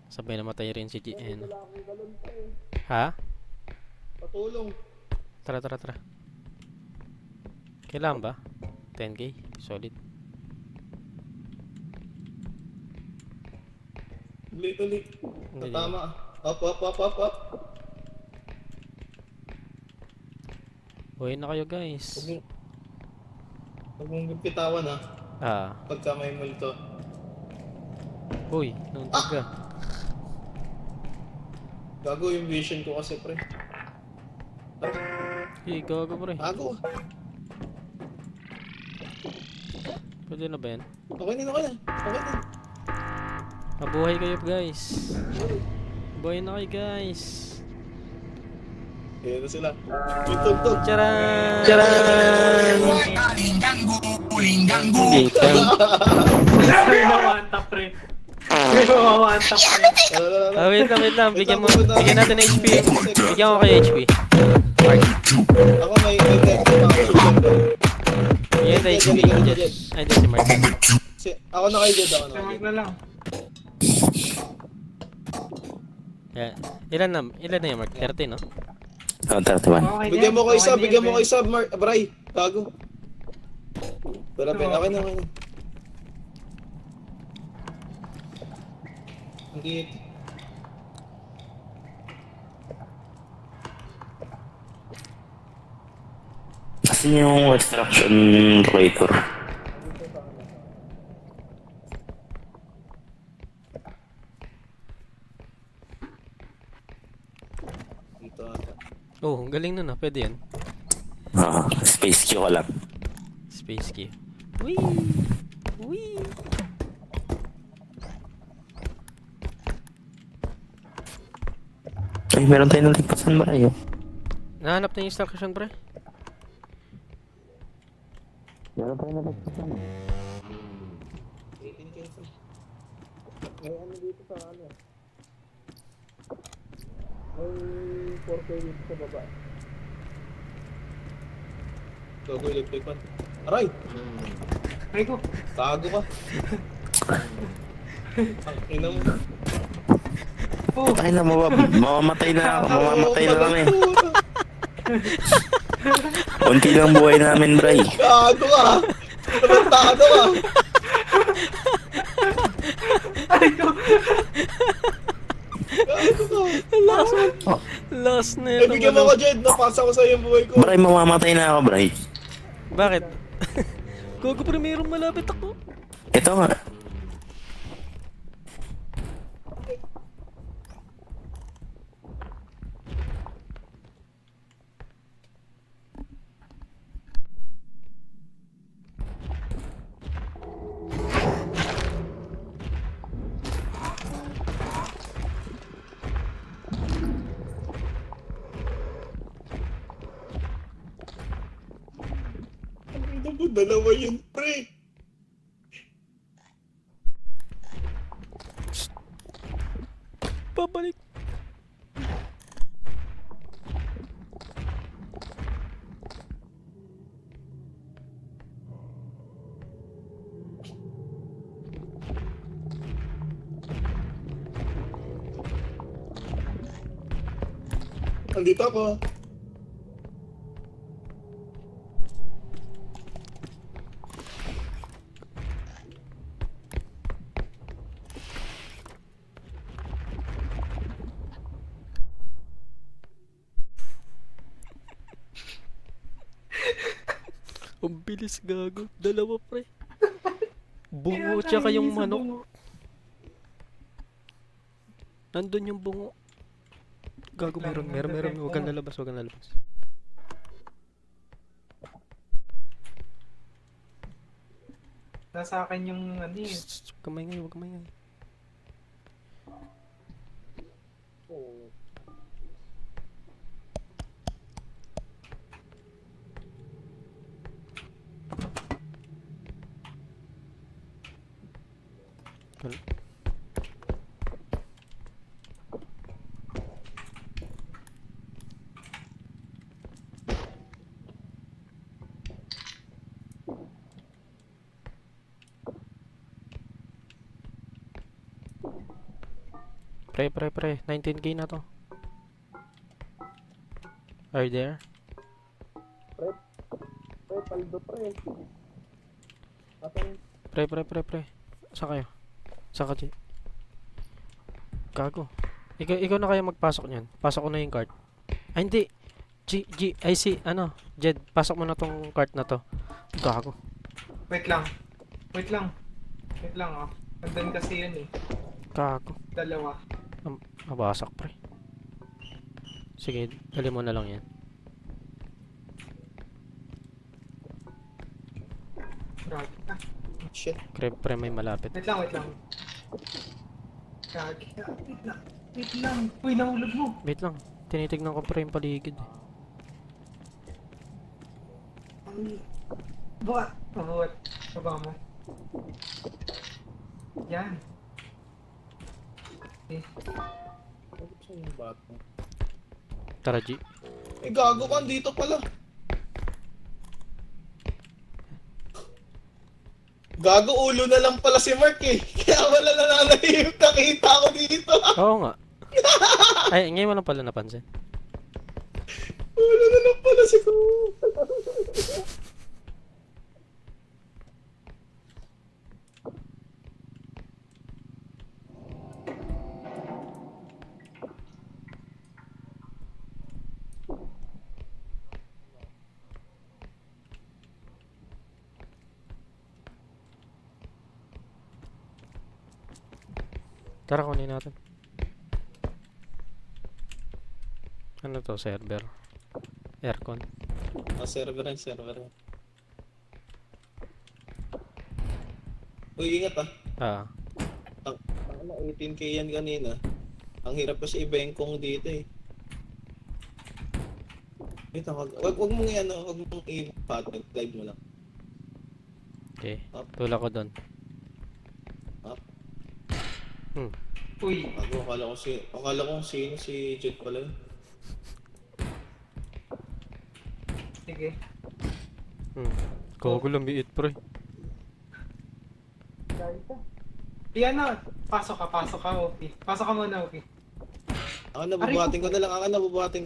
Sabay namatay rin si GN. Ha? Patulong. Tara. Kailan ba? 10k? Solid. Ulit. Hindi. Tama. Up. Buhay na kayo guys. Huwag mong bitawan ha. Pagka may multo. Uy, nauntog ka. Gago yung vision ko kasi pre. Gago pre. Gago. Pwede na ba yan? Okay na. Mabuhay kayo guys. Buhay na kayo guys. Ayan na sila. May tugtog. Charan! Linggango, linggango. May mawantap, pre. Wait lang. Bigyan natin ng HP. Bigyan ko kayo HP. Mark. Ako may text na ako. Bigyan tayo HP. Ay, hindi si Mark. Ako na kayo dyan. Tawag na lang. Yeah. Ilan na yung Mark? 30, no? Counter to 1. Okay Bigyan mo ko isa, Okay na yan, Mark. Bray. Gago. Tara, Ben. Okay na. Hindi. Kasi yung extraction locator. Dito ata. Oh, ang galing nun ah. Pwede yan. Space Q ka lang. Space key. Wee! Ay, meron tayong naligpasan ba kayo? Nahanap na yung instruction, pre. Meron tayong naligpasan. 18 kills. May ano dito sa ano. May 4K dito sa baba. Gago electric fan. Aray! Ay ko. Tago ka. Ang ina mo. Ay na, mamamatay na kami. Unti lang buhay namin, Bray. Gago ka! Tarantado ka! Ay ko. Gago ka! Last na Eh, bigyan mo ko, Jed. Napasa ko sa'yo yung buhay ko. Bray, mamamatay na ako, Bray. Bakit? Gogo, pre, mayroong malapit ako. Ito nga. Gago, dalawa yun, pre. Pabalik. Andito ako. Ang bilis gago. Dalawa pre. Bungo tsaka yung manok. Nandun yung bungo. Gago, meron. Huwag kang lalabas. Nasa akin yung ano eh. Shh, huwag kamay ngay. Wala. Pre, 19k na to. Are you there? Pre. Saan kayo? Saan ka, G? Gago. Ikaw na kaya magpasok niyan. Pasok ko na yung cart. Ay, hindi. I see. Ano? Jed, pasok mo na tong cart na to. Gago. Wait lang. Oh. Nandun kasi yun eh. Gago. Dalawa. Mabasak, pre. Sige, dali mo na lang yan. Grabe. Shit. Pre, may malapit. Wait lang. Gagi. Wait lang. Uy, nahulog mo. Wait lang. Tinitignan ko pre yung paligid. Buhat. Baba mo. Yan. Saan yung bata? Tara, G. Gago ka, dito pala. Gago, ulo na lang pala si Mark eh. Kaya wala nananahimik, nakita ko dito. Oo nga. Ay, ngayon mo lang pala napansin. Ulo na lang pala si Tara, kunin natin. Ano to, server? Aircon. server. Uy, ingat ah. Ah. Ang 18k yan kanina. Ang hirap kasi i-bengkong dito eh. Wait, wag mong i-pattern, live mo lang. Okay. Tula ko doon. Up. Uy. Akala ko sino si Jet pala yun. Sige. Gago lang biit pre. Yan na. Pasok ka, Opi. Pasok ka muna, Opi. Ako nabubuhatin ko na lang. Ang na 5,000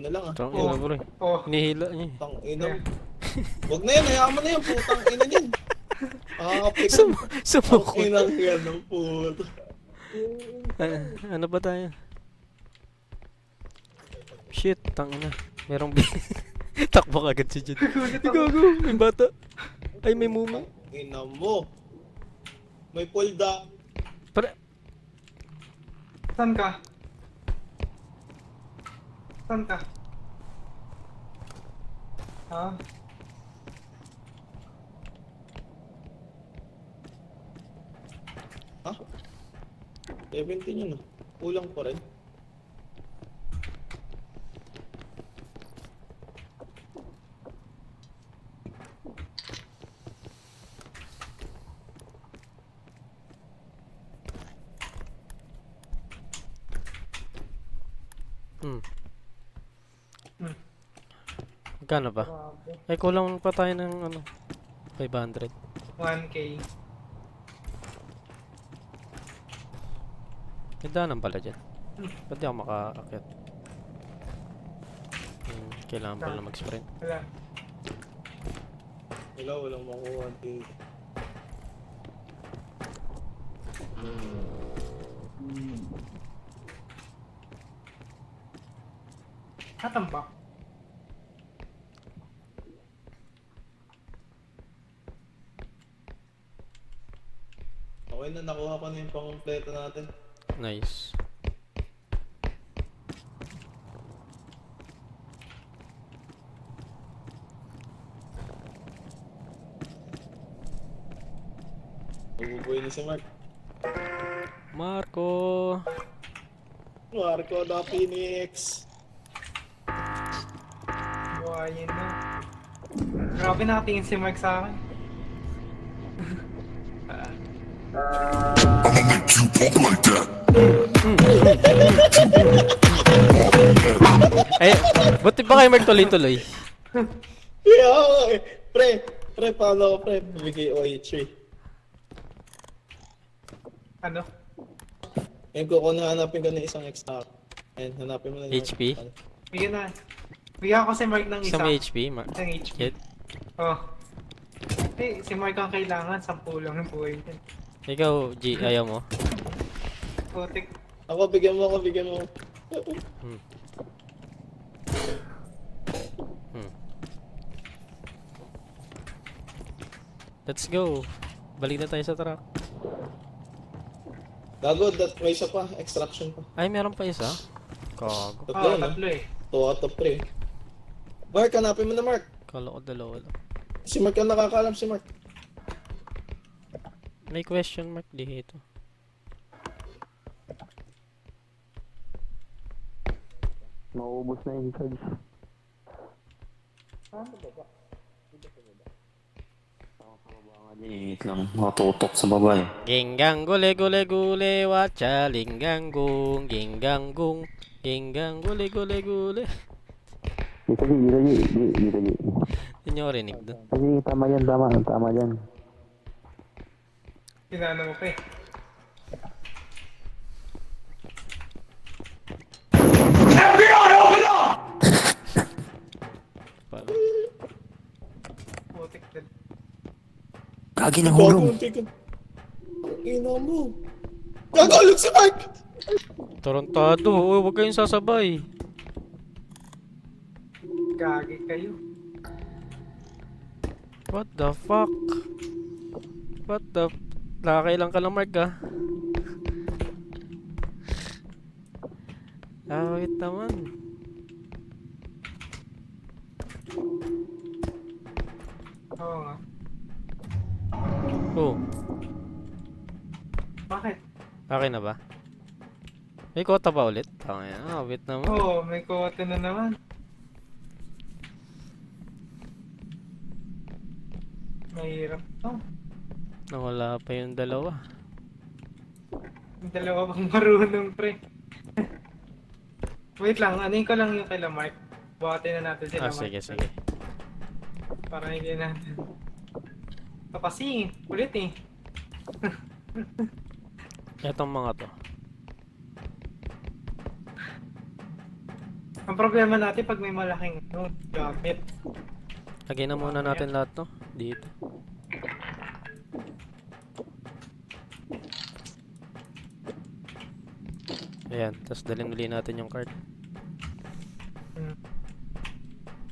na lang ah. Tang ina pre. Oh. Hinihila niya. Putang ina. Wag na yan, hayaan mo na yan. Putang ina niyan. Nakakapik. Sumuko. Ang inang yan ng puto. Ano ba tayo? Shit, tangina. Merong takbo agad si Jed. Gago, may bata. Ay, may mumu. Ina mo. May pull down. Pre, Saan ka? Ha? Ha? 17 yun ah. Kulang pa rin. Hmm. Hmm. Magkano ba? Grabe. Eh, kulang pa tayo ng ano, 500. 1K. May daanan pala dyan. Ba't di ako makaakyat? Kailangan pala mag-sprint. Wala. Wala, walang makuha dito. Tatambak. Okay na, nakuha ko na yung pang-kompleto natin. Nice. Mabubuhay na si Mark. Marco! Marco the Phoenix. Buhayin na. Grabe nakatingin si Mark sa akin. I'ma make you walk like that. Eh, buti ba kayo magtuloy-tuloy? Yeah, pre, paano ko, pre? Bigay OH3. Ano? Ngayon ko kung nahanapin ko na isang extra. Ayan, hanapin mo na yung HP? Bigyan na. Bigyan ko si Mark ng isa. Isang HP? Isang HP. Kid? Oh. Eh, si Mark ang kailangan. 10 lang yung buhay niya. Ikaw, G, ayaw mo? Putik. Ako, bigyan mo ako, bigyan mo. Let's go. Balik na tayo sa truck. Gago, may isa pa, extraction pa. Ay, meron pa isa? Kago. Tatlo, Oh, no? tatlo eh. 2 out of 3. Mark, hanapin mo na, Mark. Kala ko dalawa lang. Si Mark ang nakakaalam, si Mark. May question mark dito. Maubos na yung charge. Init lang, matutok sa baba eh. Ginggang gule gule gule wacha linggangung ginggangung ginggang gule gule gule. Dito dito. Hindi nyo ko rinig doon. Kasi tama yan, tama yan. Kinano mo pa eh. Putik din. Kagi ng Gago, hulog. tigil. Ina mo. Gago, look si Mark! Tarantado, huwag kayong sasabay. Gagi kayo. What the fuck? What the... Nakakailang ka lang, Mark, ah. Wait naman. Oo nga. Oh, Bakit? akin na ba? May kota ba ulit? Wait naman. Oo, may kote na naman. Mahirap. Oh, Nawala pa yung dalawa. yung dalawa pang marunong pre. Wait lang, anin ko lang yung kay Mark. Buhatin na natin sila Mark. Sige, sige. Para hindi natin. Kapasi, ulit eh. Etong mga to. Ang problema natin pag may malaking gamit. Lagay na muna natin lahat to. Dito. Ayan, tapos dalhin uli natin yung card.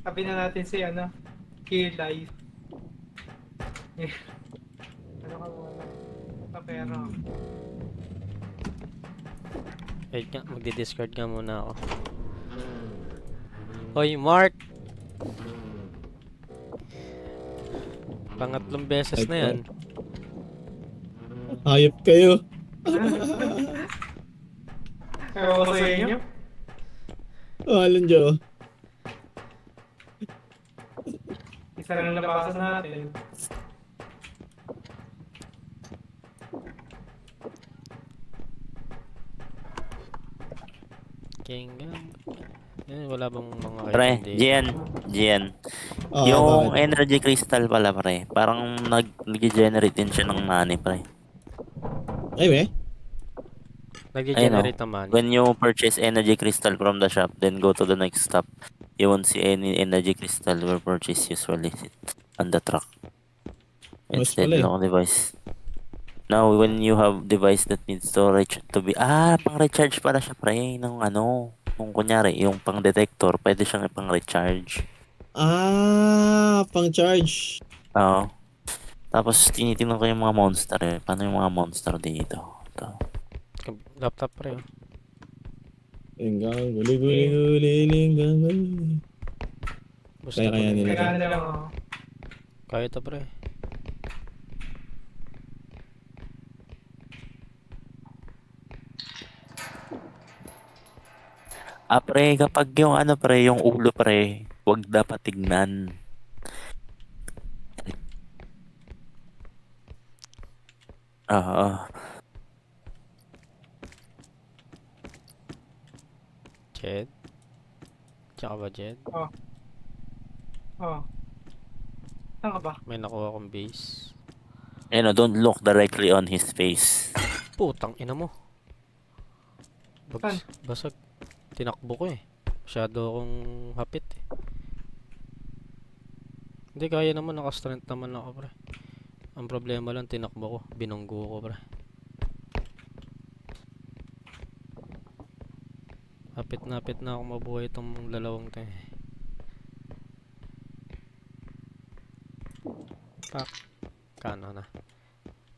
Sabi na natin si Kill Life. Ano ka muna? Papero. Wait nga, magdi-discard nga muna ako. Hoy, Mark! Pangatlong beses na yan. Hayop kayo. Ewan ko sa inyo. Walang Diyo. Isa lang nabakas natin. King Gang. Wala bang mga Pre, item dito? Gian. Oo, Yung bakit? energy crystal pala, pre. Parang nag-generate din siya ng money, pre. Ay, we? Ayun o. Nag-generate naman. When you purchase energy crystal from the shop, then go to the next stop. You won't see any energy crystal were purchased usually on the truck. Mas Instead, pala eh. long device. Now, when you have device that needs storage to be... pang recharge pala siya, pre. Ng ano. Kung kunyari, yung pang detector, pwede siyang pang recharge. Pang charge. Oo. Tapos, tinitingnan ko yung mga monster eh. Paano yung mga monster dito? Ito. Laptop pre. Oh. Linggang, guli, linggang, guli. Basta Kaya nila to. Kaya na lang ako. Kaya to pre. Pre, kapag yung ano pre, yung ulo pre, wag dapat tignan. Oo. Jed. Tsaka ba Jed? Oh. Saan ka ba? May nakuha akong base. Don't look directly on his face. Putang ina mo. Saan? Basag. Tinakbo ko eh. Masyado akong hapit eh. Hindi, kaya naman. Naka-strength naman ako pre. Ang problema lang, tinakbo ko. Binunggo ko pre. Hapit na ako mabuhay itong lalawang to eh. Pak. Kano na.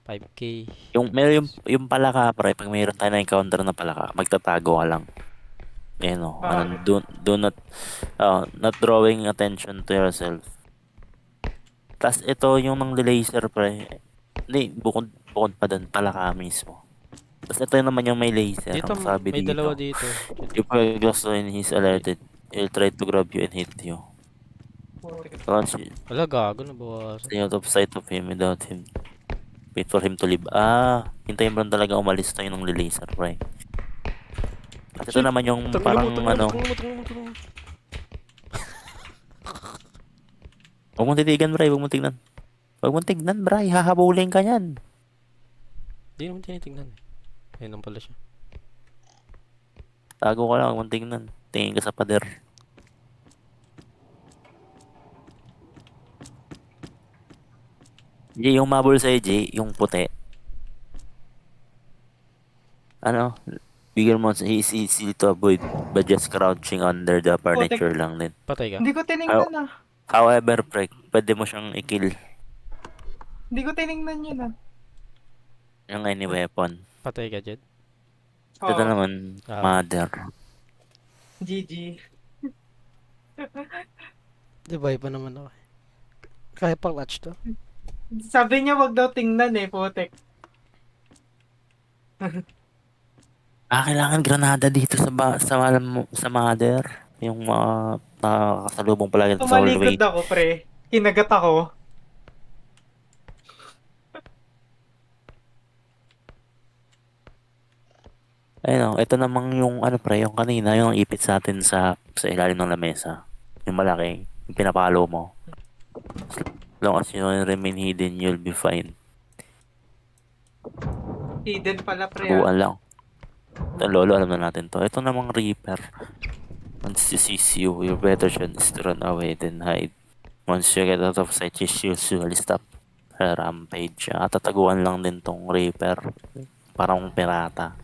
5k. Yung palaka pre, pag mayroon tayo na encounter na palaka, magtatago ka lang. Do not not drawing attention to yourself. Tas ito yung ng laser pre. Hindi, bukod pa doon, palaka mismo. Tas ito naman yung may laser. Dito, Ang sabi may dito, dalawa dito. if you gusto and he's alerted, he'll try to grab you and hit you. Once you Wala, gago na bawasan. stay out of sight of him without him. Wait for him to leave. Hintayin mo lang talaga umalis tayo ng laser, pre. At ito naman yung parang ano, huwag mong titigan, pre, huwag mong tignan. Huwag mong tignan, bray, hahabulin ka yan. Di naman tinitingnan eh. Ayun lang pala siya. Tago ka lang, huwag mong tignan. Tingin ka sa pader. J, yung mabul sa'yo, J, yung puti. Ano? Bigyan mo, he's easy to avoid but just crouching under the furniture lang din. Patay ka? Hindi ko tinignan ah. However, pre, pwede mo siyang i-kill Hindi ko tinignan yun ah. yung any weapon. Patay ka, Jed? Ito Oo. naman, Ah. mother. GG. Divide pa naman ako. Kaya pa clutch to. Sabi niya wag daw tingnan eh, putek. Kailangan granada dito sa mother. Yung mga nakakasalubong palagi sa hallway. Tumalikod ako pre. Kinagat ako. Ayun, ito namang yung ano pre, yung kanina, yung ipit sa atin sa ilalim ng lamesa. Yung malaki, yung pinapalo mo. As long as you remain hidden, you'll be fine. Hidden pala pre ah. Taguan lang. Ito, lolo, alam na natin to. Ito namang Reaper. Once he sees you, your better chance is to run away than hide. Once you get out of sight, you usually stop her rampage. Tataguan lang din tong Reaper. Parang pirata.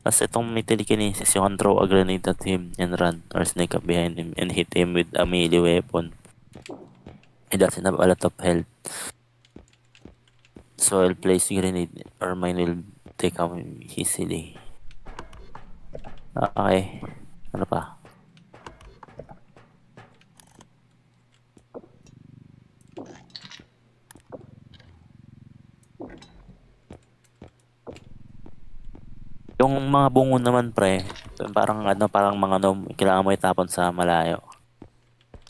Tapos itong may telekinesis, you can throw a grenade at him and run or sneak up behind him and hit him with a melee weapon. He doesn't have a lot of health. So I'll place grenade or mine will take him easily. Okay. Ano pa? Yung mga bungo naman pre, parang kailangan mo itapon sa malayo.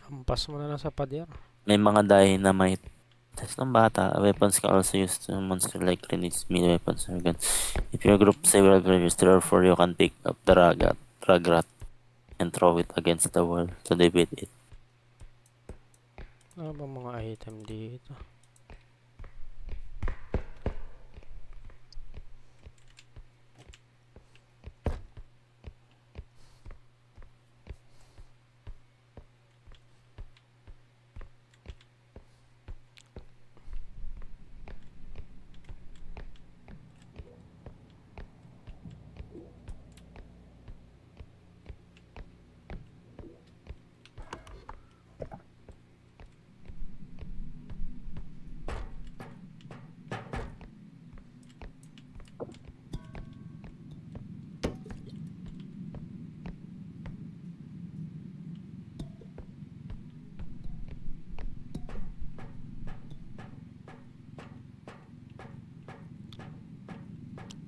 Hampas mo na lang sa pader. May mga dynamite. Test ng bata, weapons can also use to monster like grenades, melee weapons, or guns. If your group several players, 3 or 4, you can pick up the frag rat and throw it against the wall to defeat it. Ano ba mga item dito?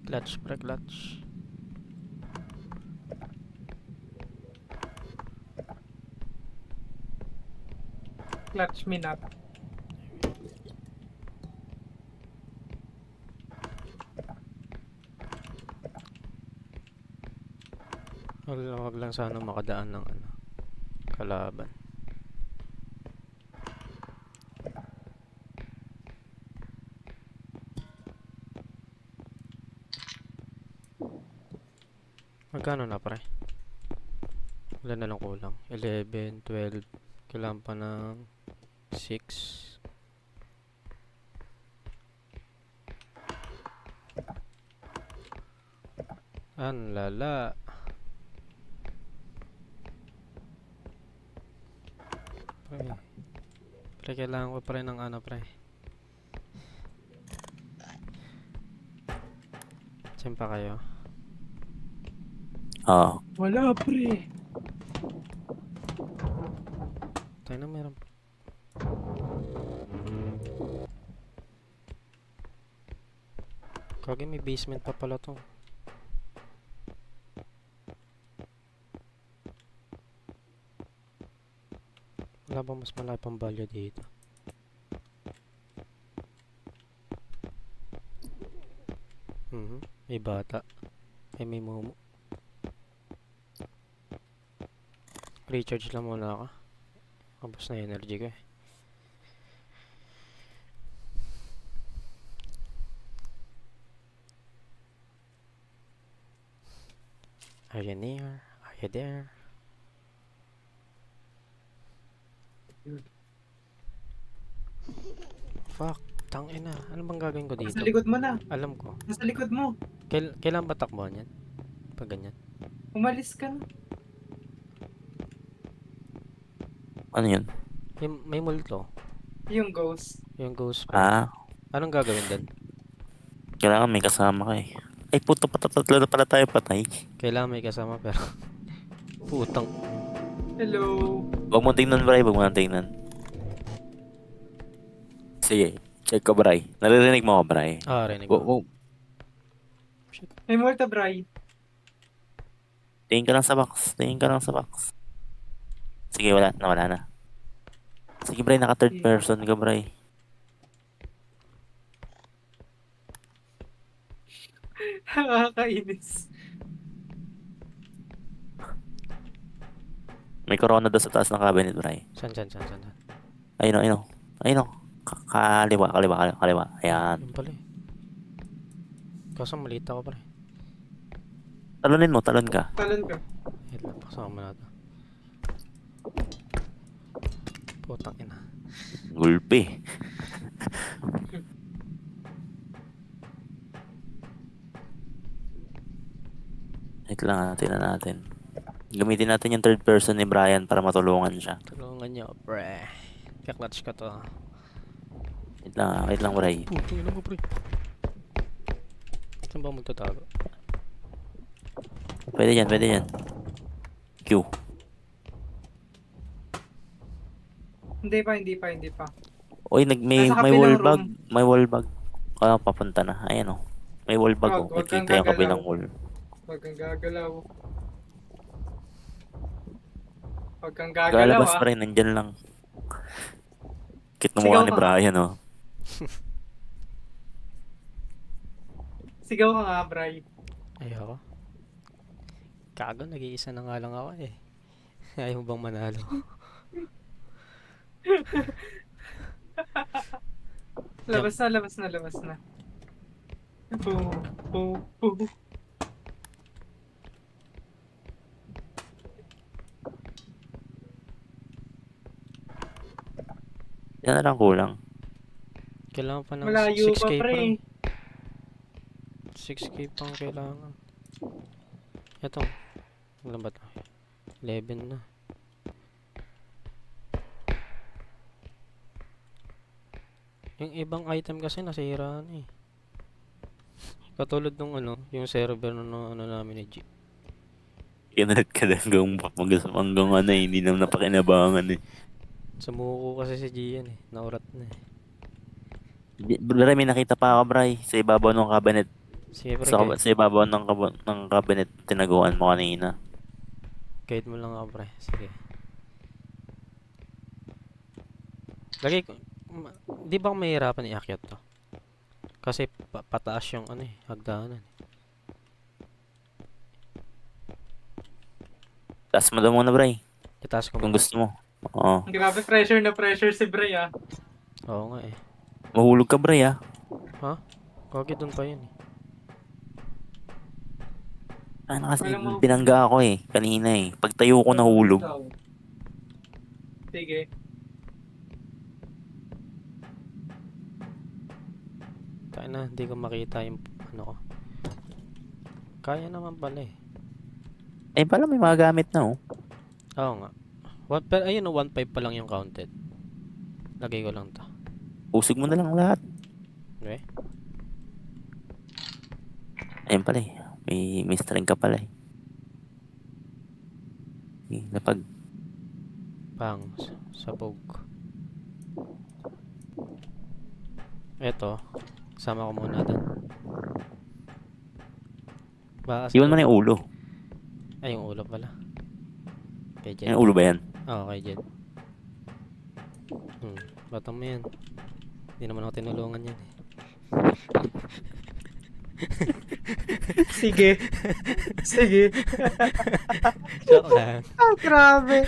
Clutch, pre, clutch. Clutch me not. Wag lang sana makadaan ng ano, kalaban. Magkano na pre? Wala na lang kulang. 11, 12. Kailangan pa ng 6. Ang lala. Pre, kailangan ko pre ng ano pre. Diyan pa kayo. Wala, pre. Tayo na meron. Kagi may basement pa pala to. Wala ba mas malaki pang value dito? May bata. May momo. Recharge lang muna ako. Kapos na energy ko eh. Are you near? Are you there? Fuck, tangina. Ano bang gagawin ko dito? Nasa likod mo na. Alam ko. Nasa likod mo. Kailan ba takbuhan yan? Pag ganyan. Umalis ka na. Ano yun? May multo. Yung ghost. Yung ghost pa. Ah, Anong gagawin doon? kailangan may kasama ka eh. Ay, puto pa tatlo na pala tayo patay. Kailangan may kasama pero putang. Hello. Huwag mo tingnan, Bray. Huwag mo nang tingnan. Sige, check ko, Bray. Naririnig mo ako, Bray. Rinig ko. May multa, Bri. Tingin ka lang sa box. Tingin ka lang sa box. Sige, wala na. Sige, Bray. Naka third person ka, Bray. Nakakainis. May corona doon sa taas ng cabinet, Bray. San. Ayun o. Kaliwa. Ayan. Yun pala eh. Kaso maliit ako pare. Talonin mo, talon ka. Talon ka. Wait lang, kasama na ito. Putang ina. Gulpi. Wait lang, tingnan natin. Gamitin natin yung third person ni Brian para matulungan siya. Tulungan nyo, pre. Kaklatch ka to. Wait lang, Bray. Putang ina ko, pre. Saan ba magtatago? Pwede yan. Q. Hindi pa. Uy, may Nasa wall kabilang bag. room. May wall bag. Papunta na. Ayan o. May wall bag o. Wag kang Kita yung gagalaw. kabilang wall. Huwag kang gagalaw. Huwag kang Galabas gagalaw, pa rin, nandyan lang. Kit na Sigaw mukha ni ka. Brian o. Sigaw ka nga, Bri. Ayoko. Kago, nag-iisa na nga lang ako eh. Ayaw mo bang manalo? Labas na, labas na, labas na. Boom, boom, boom. Yan na lang kulang. Kailangan pa ng Malayo 6k pa, pa. pre. 6k pang kailangan. Ito. Ilan ba ito? 11 na. Yung ibang item kasi nasira na eh. Katulad nung yung server no ano namin ni G. Kinalat ka lang hanggang ano eh, hindi naman napakinabangan eh. Sumuko kasi si Gian eh. Naurat na eh. Bray, may nakita pa ako, Bray, sa ibabaw ng cabinet. Sige pre, Sa ibabaw ng cabinet tinaguan mo kanina. guide mo lang ako pre. Sige. Lagi ko, di ba mahirapan iakyat to? Kasi pataas yung hagdanan. Taas mo daw muna, Bray, Itaas ko kung muna. gusto mo. Oo. Grabe pressure na pressure si Bray ah. Oo nga eh. Mahulog ka, Bray, ah. Ha? Kagi doon pa yun eh. Ano kasi, Walang mahulog. binangga ako eh, kanina eh. Pagtayo ko nahulog. Sige. Tayo na, hindi ko makita yung ano ko. Kaya naman pala eh. Eh, pala may mga gamit na, oh. Oo nga. Pero ayun, 1.5 pa lang yung counted. Lagay ko lang to. Usig mo na lang lahat. Okay? Ayun pala eh. May string ka pala eh. Napag... Pang, sabog. Eto, sama ko muna doon. Iwan mo na yung ulo. Ay, yung ulo pala. Kay Jed. Yung ulo ba yan? Oo, kay Jed. Batang mo yan. Hindi naman ako tinulungan yan eh. Sige. Sige. Joke lang. Ah, grabe.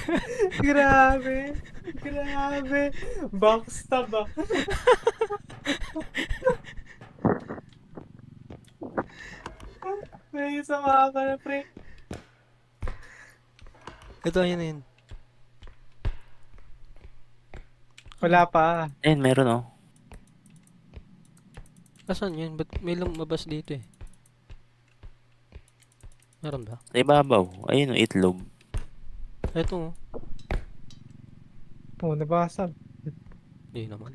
Grabe. Grabe. Backstab ah. May sama ka na, pre. Ito, ayun yun. Wala pa. Ayun, meron oh. Asan yun? Ba't may lumabas dito eh? Meron ba? Sa ibabaw. Ayun oh, itlog. Ito oh. Oh, nabasag. Hindi naman.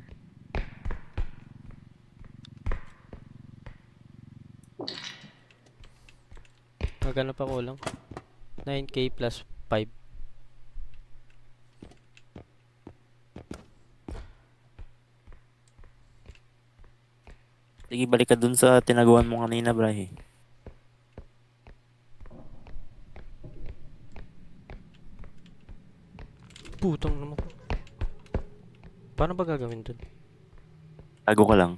Magkano pa kulang? 9k plus 5. Sige, balik ka dun sa tinaguan mo kanina, Bray. Putang naman. Paano ba gagawin dun? Tago ka lang.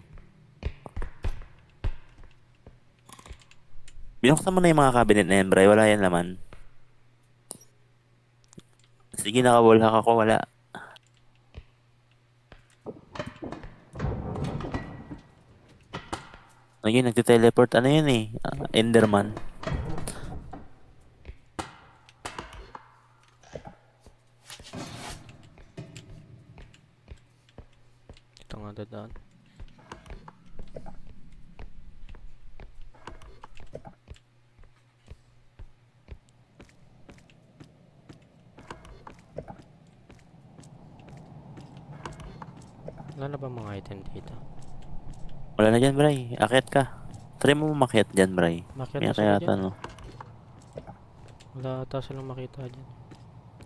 Binuksan mo na yung mga cabinet na yan, Bray. Wala yan naman. Sige, nakawalhak ako. Wala. Ayun, nagte-teleport. Ano yun eh? Enderman. Ito nga dadaan. Wala na ba mga item dito? Wala na dyan, Bray. Akyat ka. Try mo makyat dyan, Bray. Makyat May na sila kaya dyan. no? Wala ata silang makita dyan.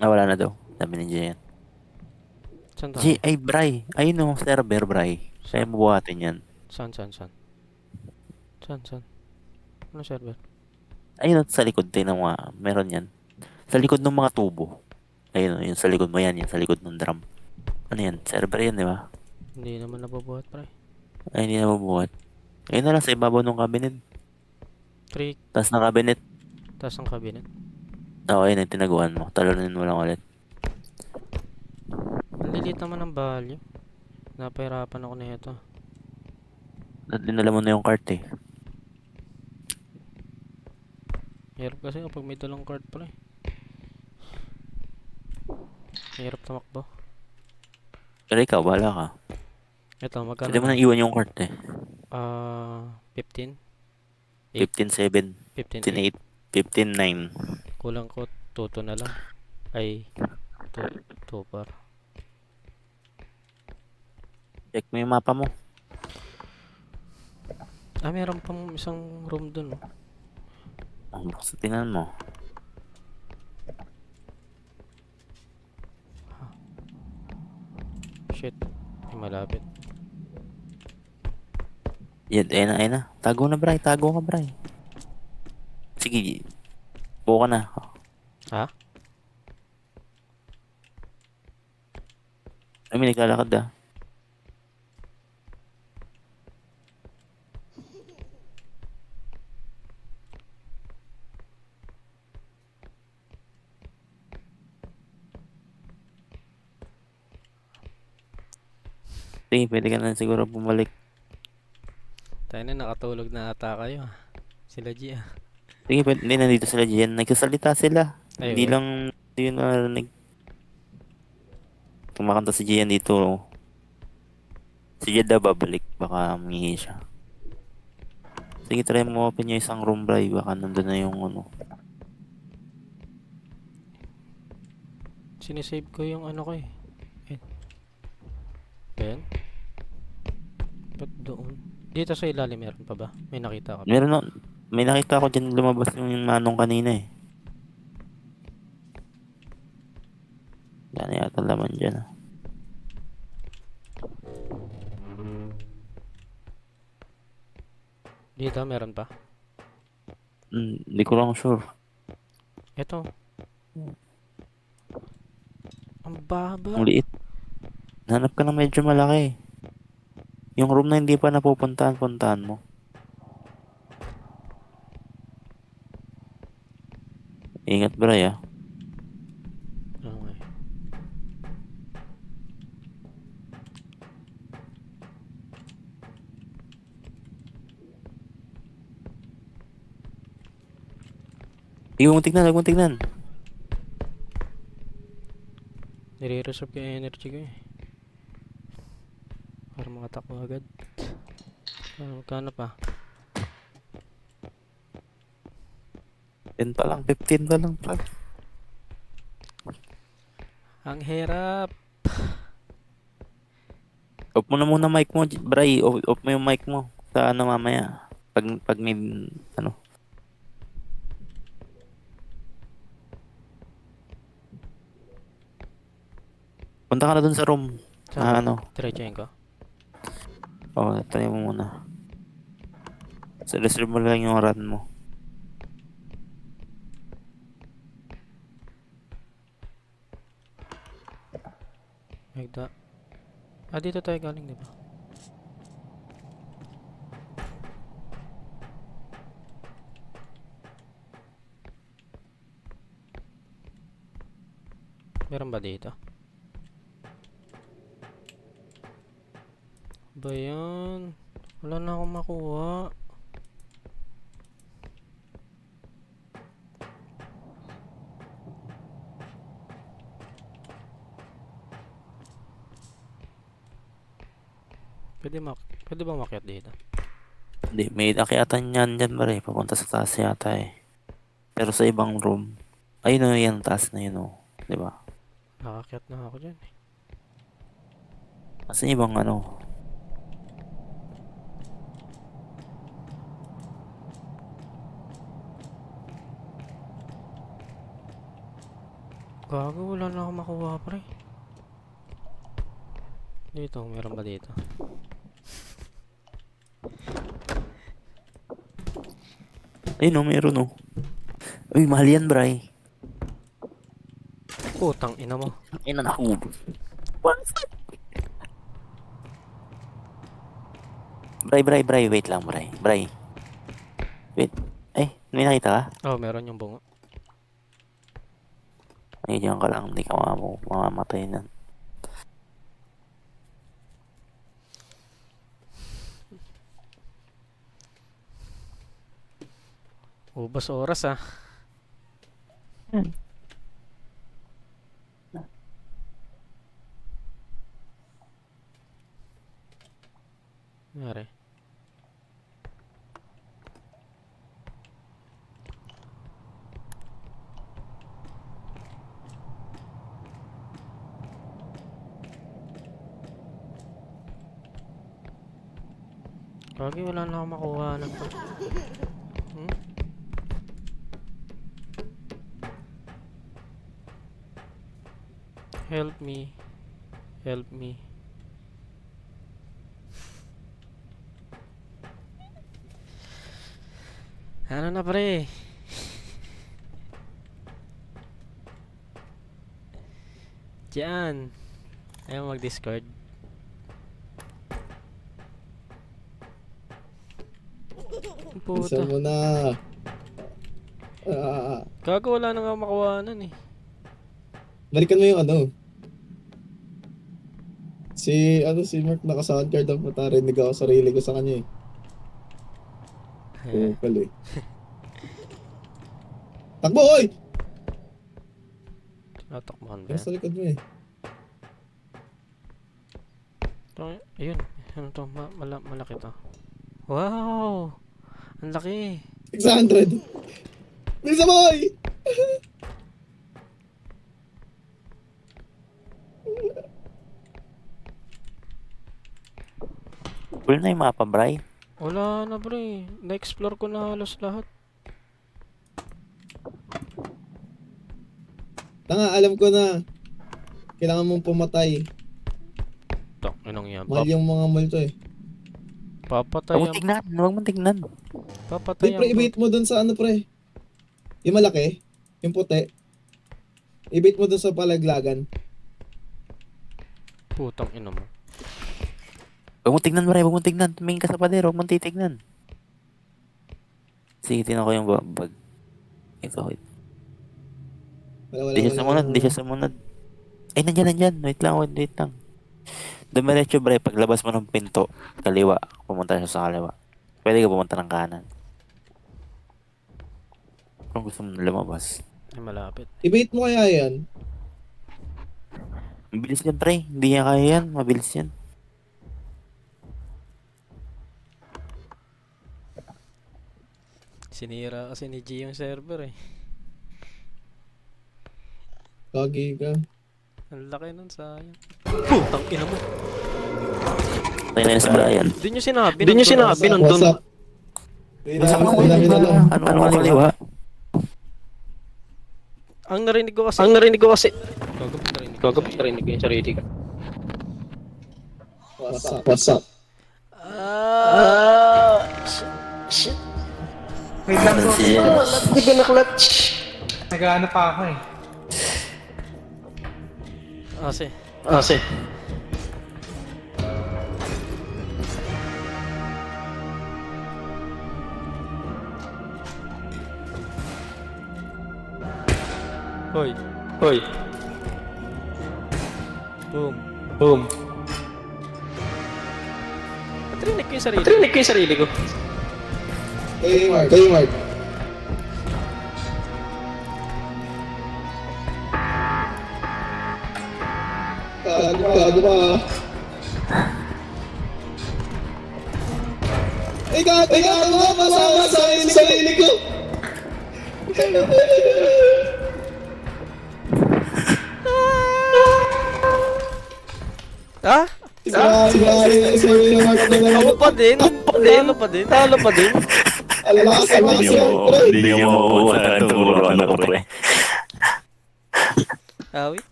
Ah, wala na daw. Sabi ni Jay yan. Saan tayo? Jay, ay, Bray. Ayun no, server, Bray. Kaya bubuhatin yan. Saan? Saan? Ano server? Ayun, sa likod, tingnan mo nga. Meron yan. Sa likod ng mga tubo. Ayun, yung sa likod mo yan. Yung sa likod ng drum. Ano yan? Server yan, di ba? Hindi naman nabubuhat pre. Ay, hindi na mabuhat. Ayun na lang, sa ibabaw ng cabinet. 3 Taas na cabinet. taas ng cabinet. Okay na yung tinaguan mo. Talunin mo lang ulit. Ang lilit naman ng value. Napahirapan ako na ito. Dinala mo na yung cart eh. Hirap kasi kapag may dalang card pre. Hirap tumakbo. Pero ikaw, bahala ka. Ito, magkano Pwede mo na? na iwan yung cart eh. 15? 8? 15-7, 15, 8. 15-9. Kulang ko, tuto na lang. Ay, to par. Check mo yung mapa mo. Meron pang isang room dun. Oh. Ang bukas tingnan mo. Shit. Ay, malapit. Yan, ayun na. Tago na, Bray. Tago ka, Bray. Sige. Buo ka na. Ha? Ay, may naglalakad ah. Sige, pwede ka na siguro bumalik. Tayo na, nakatulog na ata kayo. Sila G ah. Sige, pwede. Hindi, nandito sila dyan. Nagsasalita sila. Ay, Hindi wait. lang yun narinig. Kumakanta si Gian dito. Oh. Si Jed daw babalik. Baka mangihi siya. Sige, try mo open yung isang room, Bray. Baka nandun na yung ano. Sinisave ko yung ano ko eh. Ayan. Ba't doon? Dito sa ilalim meron pa ba? May nakita ka ba? Meron na. May nakita ko dyan lumabas yung manong kanina eh. Yan yata laman dyan ah. Dito meron pa. Hindi ko lang sure. Ito. Ang baba. Ang liit. Hanap ka ng medyo malaki. Yung room na hindi pa napupuntahan-puntahan mo. Ingat, Bray ah. Okay. Huwag mong tignan. Nire-reserve ko yung energy ko eh. Para makatakbo agad. Magkano pa? 10 pa lang, 15 pa lang. Ang hirap. Off mo na muna mic mo, Bray. Off mo yung mic mo. Sa ano mamaya. Pag may, ano. Punta ka na dun sa room. Saan? Ano. Diretsahin ko. Oo, try mo muna. So, reserve mo lang yung run mo. Magda. Dito tayo galing, di ba? Meron ba dito? Ba yan? Wala na akong makuha. Pwede ba makyat dito? Hindi, may akyatan yan dyan, Bray. Papunta sa taas yata eh. Pero sa ibang room. Ayun o, yan, taas na yun o. Diba? Nakakyat na ako dyan eh. Kasi ibang ano. Gago, wala na akong makuha pre. Dito, meron ba dito? Ayun o, meron o. Uy, mahal yan, Bray. Putang ina mo. Ayun na nahulog. Bray. Wait lang, Bray. Wait. Ay, may nakita ka? Oh, meron yung bunga. Nandiyan ka lang, hindi ka mamamatay na. Ubas oras ah. Nangyari. Kagi wala na akong makuha ng to. Hmm? Help me. Help me. Ano na pre? Diyan. Ayaw mag-discord. Isa Puta. mo na. Gago wala na nga makuhanan eh. Balikan mo yung ano. Si Mark naka-soundcard ang puta. Rinig ako sarili ko sa kanya eh. Oo pala eh. Takbo oy! Natakbuhan ba Kaya yan? sa likod mo eh. Ito, ayun. Ano to? Malaki to. Wow! Ang laki. 600! Bisa mo oy! Full na yung mapa, Bray. Wala na pre. Na-explore ko na halos lahat. Tanga, alam ko na. Kailangan mong pumatay. Tok, inong yan. Mahal yung mga multo eh. Papatay Huwag mong tignan. Papatay Pre, ang i-bait mo dun sa ano pre. Yung malaki. Yung puti. I-bait mo dun sa palaglagan. putang ina mo. Huwag mong tignan, Bray. Huwag mong tignan. Tumingin ka sa pader. Huwag mong titignan. Sige, tinan ko yung bag. Ito, wait. Wala, Hindi siya sumunod. Ay, nandyan. Wait lang. Dumiretso, Bray. Paglabas mo ng pinto, kaliwa. Pumunta siya sa kaliwa. Pwede ka pumunta ng kanan. Kung gusto mo lumabas. Ay, malapit. I-bait mo kaya yan. Mabilis yan, Bray. Hindi niya kaya yan. Mabilis yan. Sinira kasi ni G yung server eh. Kagi ka. Ang laki nun, sayang. Putang ina mo. Tayo na yun si Brian. Di nyo sinabi nandun. What's up? Ano kaliwa? Ang narinig ko kasi. Gago, narinig ko yung sarili ko. What's up? Shit. Wait lang po. Siya. Sige na clutch. Nag-ano pa ako eh. Ase. Hoy. Boom. Patrinig ko yung sarili ko. Kayo Mark. Gago ba? Gago ba? Masama sa sarili ko. Ah? Sorry na Mark. Ako pa din. Talo pa din. Alakas yan, pre. Hindi niyo mauutan ang turuan ako, pre.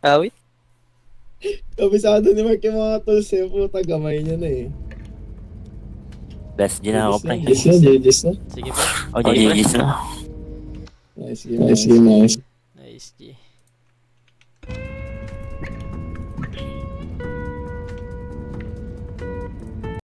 Awit. Kabisado ni Mark yung mga tools eh. Puta, gamay niya na eh. Best din ako, pre. GG's na. Sige pa. O, GG's na. Nice game. Nice G.